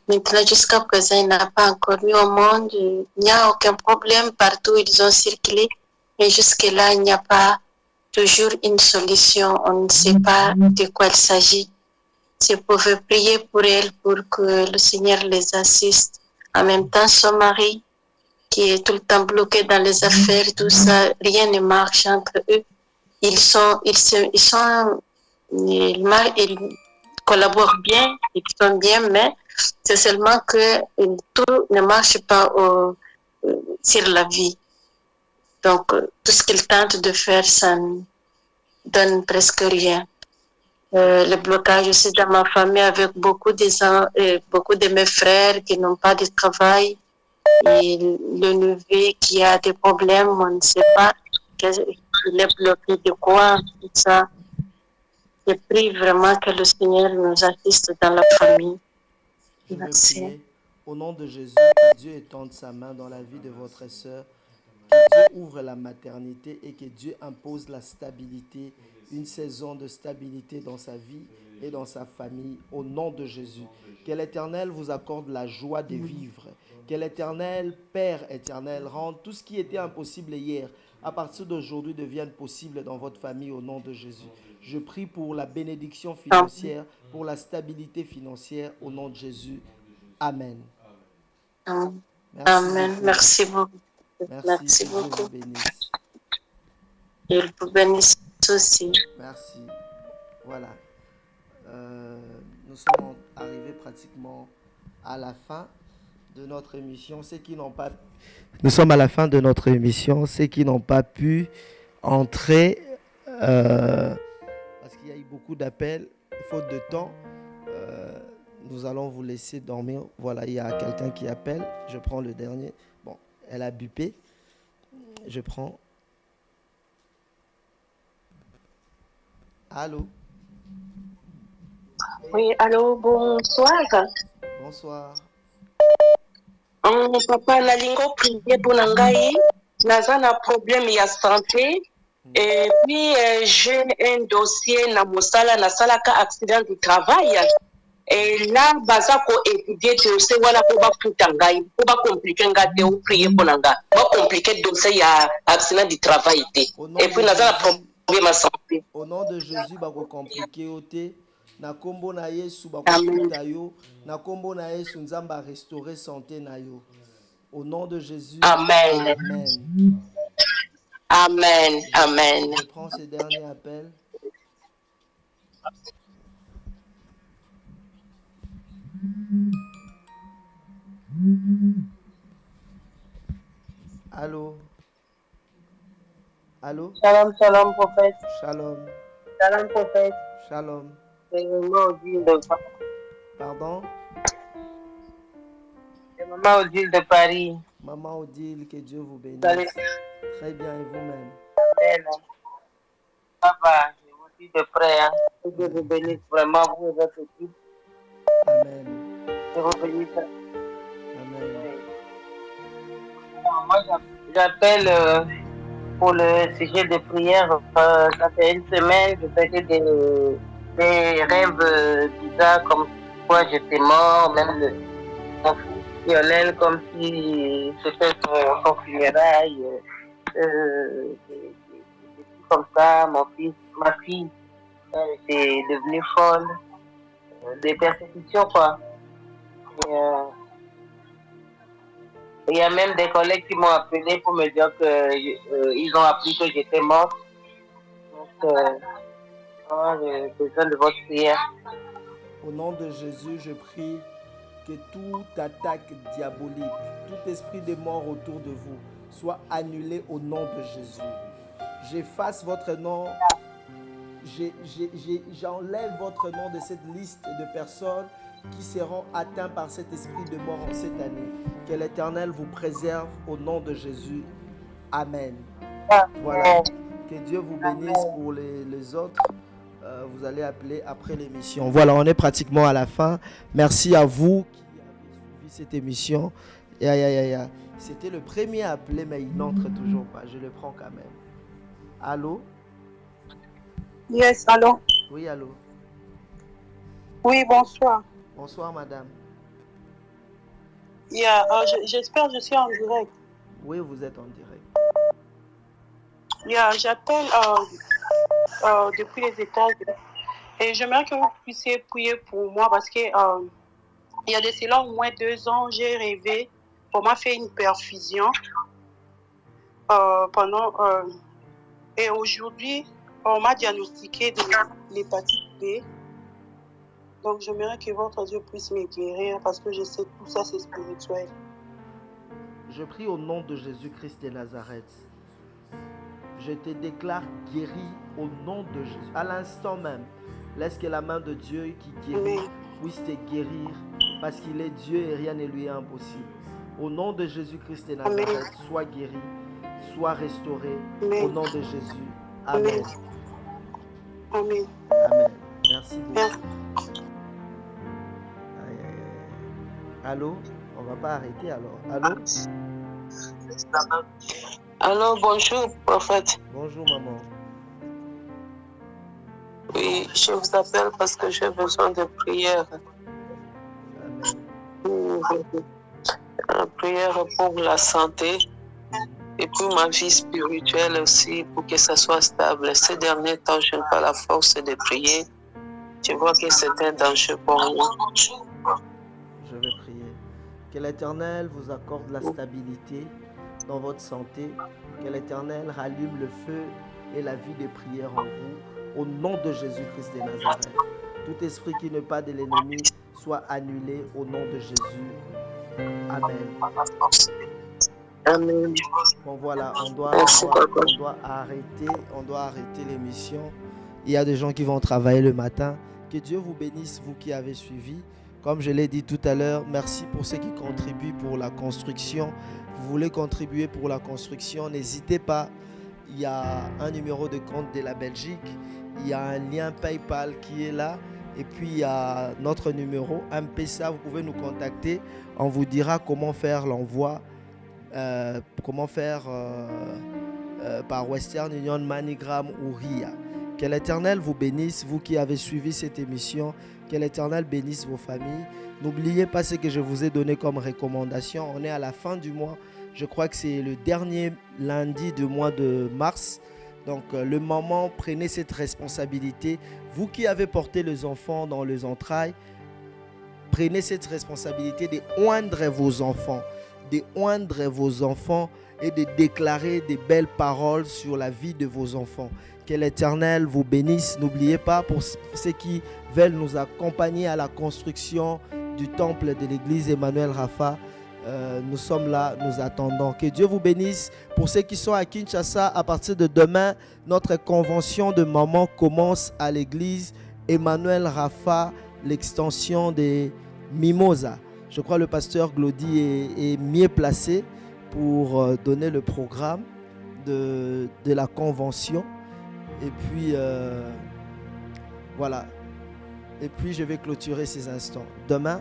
Speaker 9: Maintenant, jusqu'à présent, il n'a pas encore mis au monde. Il n'y a aucun problème. Partout, ils ont circulé. Mais jusque-là, il n'y a pas toujours une solution. On ne sait pas de quoi il s'agit. Si vous pouvez prier pour elle, pour que le Seigneur les assiste. En même temps, son mari, qui est tout le temps bloqué dans les affaires, tout ça, rien ne marche entre eux. Ils collaborent bien, ils sont bien, mais c'est seulement que tout ne marche pas sur la vie. Donc, tout ce qu'ils tentent de faire, ça ne donne presque rien. Le blocage aussi dans ma famille avec beaucoup de mes frères qui n'ont pas de travail. Et le neveu qui a des problèmes, on ne sait pas il est bloqué de quoi, tout ça. Je prie vraiment que le Seigneur nous assiste dans la famille.
Speaker 6: Merci. Au nom de Jésus, que Dieu étende sa main dans la vie de votre sœur, que Dieu ouvre la maternité et que Dieu impose la stabilité, une saison de stabilité dans sa vie et dans sa famille, au nom de Jésus. Que l'Éternel vous accorde la joie de vivre. Que l'Éternel, Père éternel, rende tout ce qui était impossible hier, à partir d'aujourd'hui, devienne possible dans votre famille au nom de Jésus. Je prie pour la bénédiction financière, pour la stabilité financière au nom de Jésus. Amen.
Speaker 9: Amen. Amen. Merci beaucoup. Merci beaucoup. Il vous bénisse aussi.
Speaker 6: Merci. Voilà. Nous sommes arrivés pratiquement à la fin de notre émission. Nous sommes à la fin de notre émission. Ceux qui n'ont pas pu entrer, parce qu'il y a eu beaucoup d'appels, faute de temps, nous allons vous laisser dormir. Voilà, il y a quelqu'un qui appelle. Je prends le dernier. Bon, elle a bipé. Je prends. Allô?
Speaker 11: Oui, allô, bonsoir.
Speaker 6: Bonsoir.
Speaker 11: Papa, nalingo prier pour Nangaï. Naza na problème ya santé. Et puis, j'ai un dossier na mosala, na salaka accident du travail. Et là, baza ko étudier dossier wala ko ba futanga, ko ba compliquer ngate ou prier pour nanga. Ba compliquer dossier ya accident du travail té. Et puis naza problème à santé.
Speaker 6: Au nom de Jésus, ba ko compliquer oté. Na kombo na Yesu ba ko futa yo, na kombo na Yesu nzamba restaurer santé na yo. Au nom de Jésus.
Speaker 11: Amen.
Speaker 6: Amen.
Speaker 11: Amen. Amen.
Speaker 6: Je prends ce dernier appel. Allô? Allô?
Speaker 11: Shalom, shalom, prophète.
Speaker 6: Shalom.
Speaker 11: Shalom, prophète.
Speaker 6: Shalom.
Speaker 11: C'est Maman Odile de Paris.
Speaker 6: Pardon?
Speaker 11: C'est Maman Odile de Paris.
Speaker 6: Maman Odile, que Dieu vous bénisse.
Speaker 11: Allez.
Speaker 6: Très bien, et vous-même?
Speaker 11: Amen. Papa, je vous dis de près, hein. Que Dieu vous bénisse vraiment, vous et votre équipe.
Speaker 6: Amen.
Speaker 11: Que vous bénisse.
Speaker 6: Amen.
Speaker 11: Moi, j'appelle pour le sujet de prière. Ça fait une semaine, je faisais des rêves bizarres, comme quoi j'étais mort, même mon fils Lionel, comme si c'était son funérail. Comme ça, ma fille, elle était devenue folle. Des persécutions, quoi. Il y a même des collègues qui m'ont appelé pour me dire qu'ils ont appris que j'étais morte. Donc, j'ai besoin de votre prière.
Speaker 6: Au nom de Jésus, je prie que toute attaque diabolique, tout esprit de mort autour de vous soit annulé au nom de Jésus. J'efface votre nom, j'enlève votre nom de cette liste de personnes qui seront atteints par cet esprit de mort en cette année. Que l'Éternel vous préserve au nom de Jésus. Amen. Voilà. Que Dieu vous bénisse pour les autres. Vous allez appeler après l'émission. Voilà, on est pratiquement à la fin. Merci à vous qui avez suivi cette émission. C'était le premier à appeler, mais il n'entre toujours pas. Je le prends quand même. Allô?
Speaker 12: Yes, allô?
Speaker 6: Oui, allô?
Speaker 12: Oui, bonsoir.
Speaker 6: Bonsoir, madame.
Speaker 12: Yeah, j'espère que je suis en direct.
Speaker 6: Oui, vous êtes en direct.
Speaker 12: Yeah, j'appelle depuis les États-Unis. Et j'aimerais que vous puissiez prier pour moi parce que il y a de cela au moins 2 ans, j'ai rêvé. On m'a fait une perfusion et aujourd'hui, on m'a diagnostiqué de l'hépatite B. Donc, j'aimerais que votre Dieu puisse me guérir parce que je sais que tout ça, c'est spirituel.
Speaker 6: Je prie au nom de Jésus-Christ de Nazareth. Je te déclare guéri au nom de Jésus. À l'instant même, laisse que la main de Dieu qui guérit puisse te guérir parce qu'il est Dieu et rien ne lui est impossible. Au nom de Jésus-Christ de Nazareth, sois guéri, sois restauré. Au nom de Jésus. Amen.
Speaker 12: Amen.
Speaker 6: Amen. Merci beaucoup. Allô? On ne va pas arrêter alors. Allô?
Speaker 11: Allô, bonjour, prophète.
Speaker 6: Bonjour, maman.
Speaker 11: Oui, je vous appelle parce que j'ai besoin de prière. Prière pour la santé et pour ma vie spirituelle aussi, pour que ça soit stable. Ces derniers temps, je n'ai pas la force de prier. Je vois que c'est un danger pour moi.
Speaker 6: Je vais prier. Que l'Éternel vous accorde la stabilité dans votre santé. Que l'Éternel rallume le feu et la vie de prière en vous. Au nom de Jésus-Christ de Nazareth. Tout esprit qui n'est pas de l'ennemi soit annulé au nom de Jésus. Amen.
Speaker 11: Amen.
Speaker 6: Bon voilà, on doit arrêter l'émission. Il y a des gens qui vont travailler le matin. Que Dieu vous bénisse, vous qui avez suivi. Comme je l'ai dit tout à l'heure, merci pour ceux qui contribuent pour la construction. Vous voulez contribuer pour la construction, n'hésitez pas. Il y a un numéro de compte de la Belgique. Il y a un lien PayPal qui est là. Et puis, il y a notre numéro M-Pesa. Vous pouvez nous contacter. On vous dira comment faire l'envoi. Comment faire par Western Union, MoneyGram ou RIA. Que l'Éternel vous bénisse, vous qui avez suivi cette émission. Que l'Éternel bénisse vos familles. N'oubliez pas ce que je vous ai donné comme recommandation. On est à la fin du mois. Je crois que c'est le dernier lundi du mois de mars. Donc le moment, prenez cette responsabilité. Vous qui avez porté les enfants dans les entrailles, prenez cette responsabilité de oindre vos enfants. De oindre vos enfants et de déclarer des belles paroles sur la vie de vos enfants. Que l'Éternel vous bénisse. N'oubliez pas, pour ceux qui veulent nous accompagner à la construction du temple de l'église Emmanuel Rapha, nous sommes là, nous attendons. Que Dieu vous bénisse. Pour ceux qui sont à Kinshasa, à partir de demain, notre convention de maman commence à l'église Emmanuel Rapha, l'extension des Mimosa. Je crois que le pasteur Glody est mieux placé pour donner le programme de la convention. Et puis, voilà. Et puis, je vais clôturer ces instants. Demain,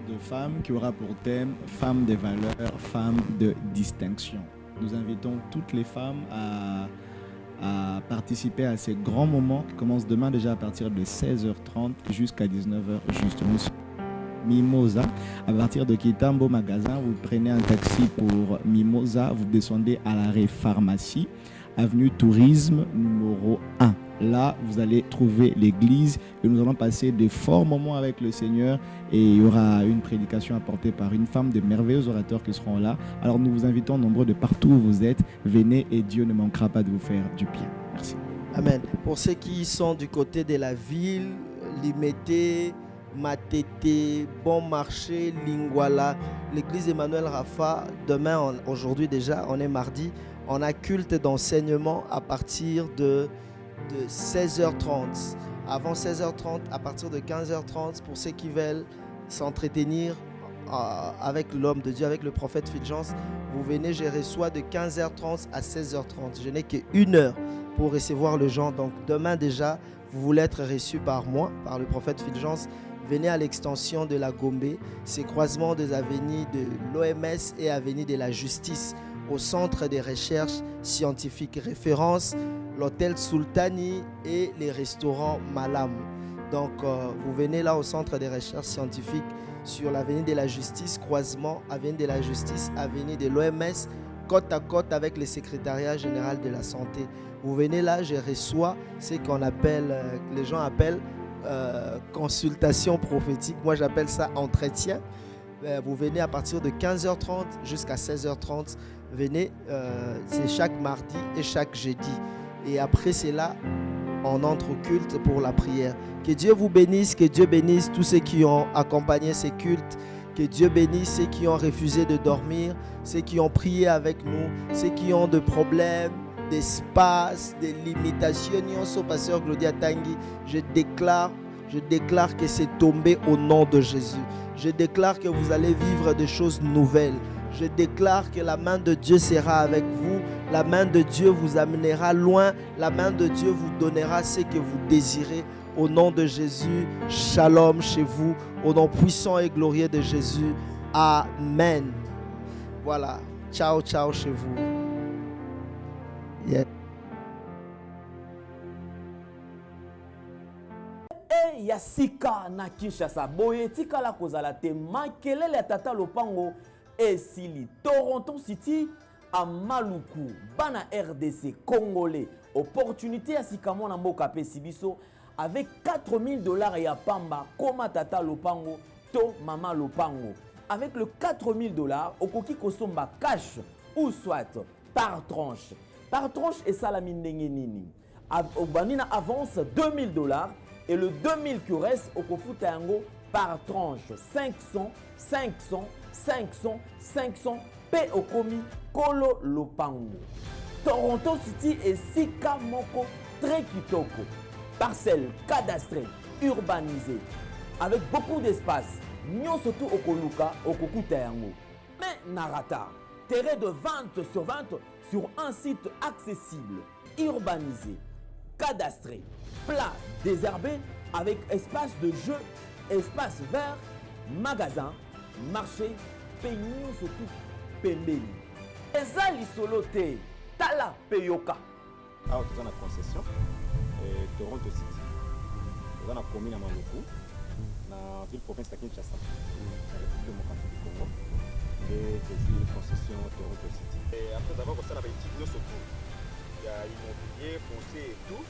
Speaker 13: de femmes qui aura pour thème femmes de valeur, femmes de distinction. Nous invitons toutes les femmes à participer à ces grands moments qui commencent demain déjà à partir de 16h30 jusqu'à 19h juste. Mimosa, à partir de Kitambo Magasin, vous prenez un taxi pour Mimosa, vous descendez à l'arrêt Pharmacie, avenue Tourisme numéro 1. Là, vous allez trouver l'église et nous allons passer de forts moments avec le Seigneur et il y aura une prédication apportée par une femme, de merveilleux orateurs qui seront là. Alors nous vous invitons nombreux de partout où vous êtes. Venez et Dieu ne manquera pas de vous faire du bien. Merci.
Speaker 6: Amen. Pour ceux qui sont du côté de la ville, Limete, Matete, Bon Marché, Lingwala, l'église Emmanuel Rapha, demain, aujourd'hui déjà, on est mardi, on a culte d'enseignement à partir de 16h30. Avant 16h30, à partir de 15h30, pour ceux qui veulent s'entretenir avec l'homme de Dieu, avec le prophète Fulgence, vous venez, je reçois de 15h30 à 16h30. Je n'ai qu'une heure pour recevoir le gens. Donc demain déjà, vous voulez être reçu par moi, par le prophète Fulgence. Venez à l'extension de la Gombe, c'est croisement des avenues de l'OMS et avenue de la Justice, au centre des recherches scientifiques. Référence, l'hôtel Sultani et les restaurants Malam. Donc vous venez là au centre des recherches scientifiques sur l'avenue de la Justice, croisement avenue de la Justice, avenue de l'OMS, côte à côte avec le secrétariat général de la santé. Vous venez là, je reçois ce qu'on appelle, les gens appellent consultation prophétique. Moi j'appelle ça entretien. Vous venez à partir de 15h30 jusqu'à 16h30. Venez, c'est chaque mardi et chaque jeudi. Et après cela, on entre au culte pour la prière. Que Dieu vous bénisse, que Dieu bénisse tous ceux qui ont accompagné ces cultes. Que Dieu bénisse ceux qui ont refusé de dormir, ceux qui ont prié avec nous, ceux qui ont des problèmes d'espace, des limitations. Au pasteur Glodia Tangi, je déclare que c'est tombé au nom de Jésus. Je déclare que vous allez vivre des choses nouvelles. Je déclare que la main de Dieu sera avec vous. La main de Dieu vous amènera loin. La main de Dieu vous donnera ce que vous désirez. Au nom de Jésus, shalom chez vous. Au nom puissant et glorieux de Jésus. Amen. Voilà. Ciao, ciao chez vous. Yeah.
Speaker 14: Yasika na Kinshasa. Boye tikala kozala te makelele tata lopango esili. Toronto City à Maluku. Bana RDC Congolais. Opportunité à Sikamo na mboka pe sibiso avec $4000 ya pamba koma tata lopango to mama lopango. Avec le $4000 okoki kosomba cash ou soit par tranche. Par tranche et salami ndenge nini. Obanina avance $2000 et le 2000 qui reste au kofuta yango par tranche 500 500 500 500 pe okomi kolo lopango. Toronto City et sika moko très kitoko. Parcelle cadastrée, urbanisée, avec beaucoup d'espace. Nyon surtout okoluka okokuta yango. Mais narata, terrain de vente sur un site accessible, urbanisé, cadastré, plat, désherbé, avec espace de jeu, espace vert, magasin, marché, peignon surtout pembeli. Ezali solote, tala pe yoka.
Speaker 15: Alors tu as une concession Toronto City. Tu as une commune à Maluku, dans la ville province de Kinshasa, dans la République démocratique du Congo. Et c'est une concession Toronto City. Et après avoir commencé à faire des vidéos sur tout, il y a immobilier, foncier et tout.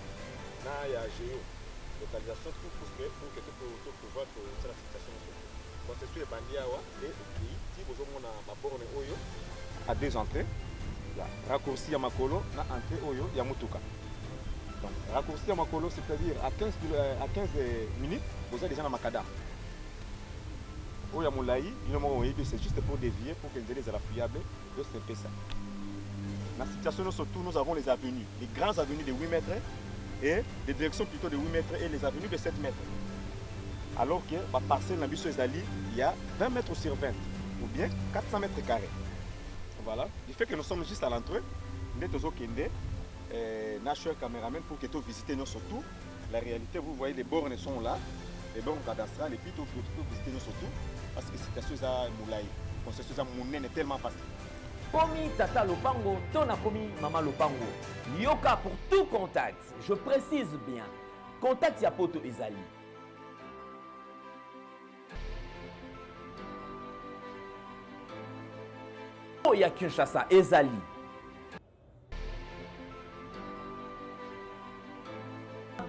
Speaker 15: Là, il y a géo, localisation, tout pour que tu puisses pouvoir la situation. Concession est bandée et si vous avez une borne à deux entrées, raccourci à Makolo, na entrée Oyo, il y a Mutuka. Donc, raccourci à Makolo, c'est-à-dire à 15 minutes, vous êtes déjà dans Makada. Oya Moulaï, c'est juste pour dévier, pour que les ailes fiables, de ce fait ça. Dans la situation, surtout, nous avons les avenues, les grandes avenues de 8 mètres et des directions plutôt de 8 mètres et les avenues de 7 mètres. Alors que la parcelle dans Bissau-Ezali, il y a 20 mètres sur 20, ou bien 400 mètres carrés. Voilà, du fait que nous sommes juste à l'entrée, nous sommes National Cameraman pour que tu visites nous surtout. La réalité, vous voyez, les bornes sont là, les bornes cadastrales, et puis tu peux visiter nous surtout, parce que c'est quelque chose à Moulaï. La situation à Moulaï est tellement facile.
Speaker 14: Komi Tata Lopango, Tona Komi Mama Lopango. Yoka pour tout contact. Je précise bien. Contact Yapoto Ezali. Ya Kinshasa Ezali.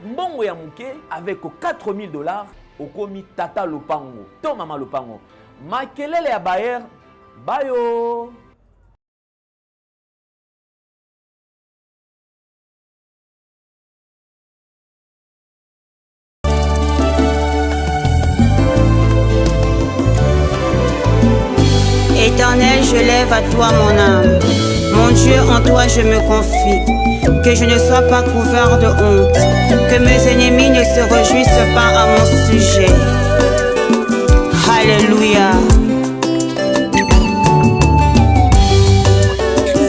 Speaker 14: Mbongo ya muke avec $4000 au komi Tata Lopango. To Mama Lopango. Makelele ya Bayer. Bayo.
Speaker 16: Éternel, je lève à toi mon âme. Mon Dieu, en toi je me confie. Que je ne sois pas couvert de honte. Que mes ennemis ne se réjouissent pas à mon sujet. Alléluia.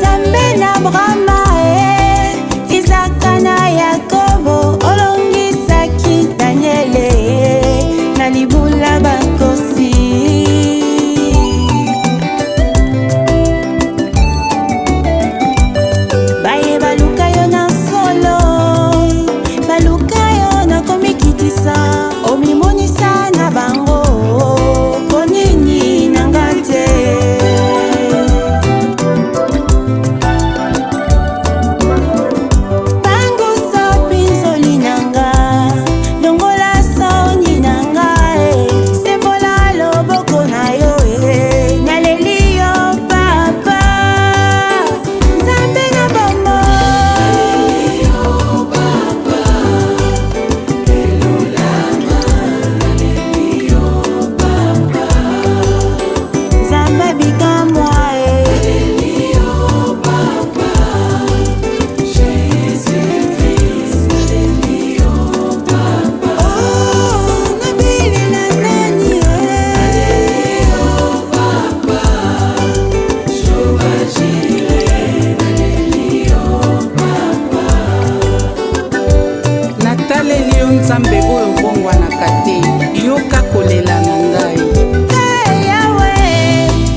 Speaker 16: Zambena Brahma, Isaka na Yakobo, Olongisaki Daniele, Nalibula Bakosi. Omimonisa na bango ponini nangate bango so pinzoli nanga longola soni nanga sembola loboko na yo naleli yo papa nzambe na bango naleli yo papa
Speaker 17: nzambe oyo bongwanaka te yoka kolela na ngai
Speaker 16: yawe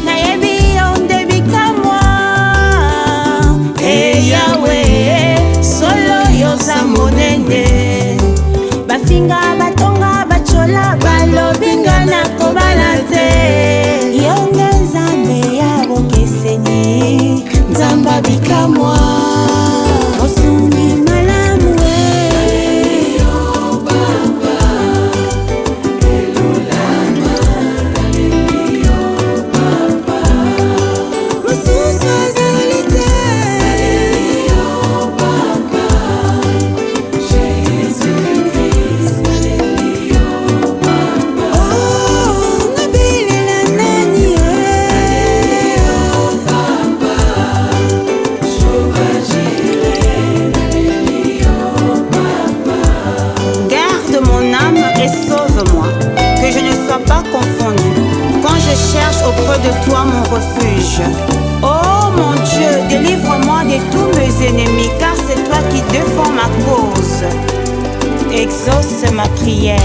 Speaker 16: nayebi yo nde bikamwa yawe solo yoza monene bafinga batonga bachola balobinga na kobala te yo nde nzambe ya bokeseni nzamba bikamwa osungi malamu auprès de toi mon refuge. Oh mon Dieu, délivre-moi de tous mes ennemis, car c'est toi qui défends ma cause. Exauce ma prière.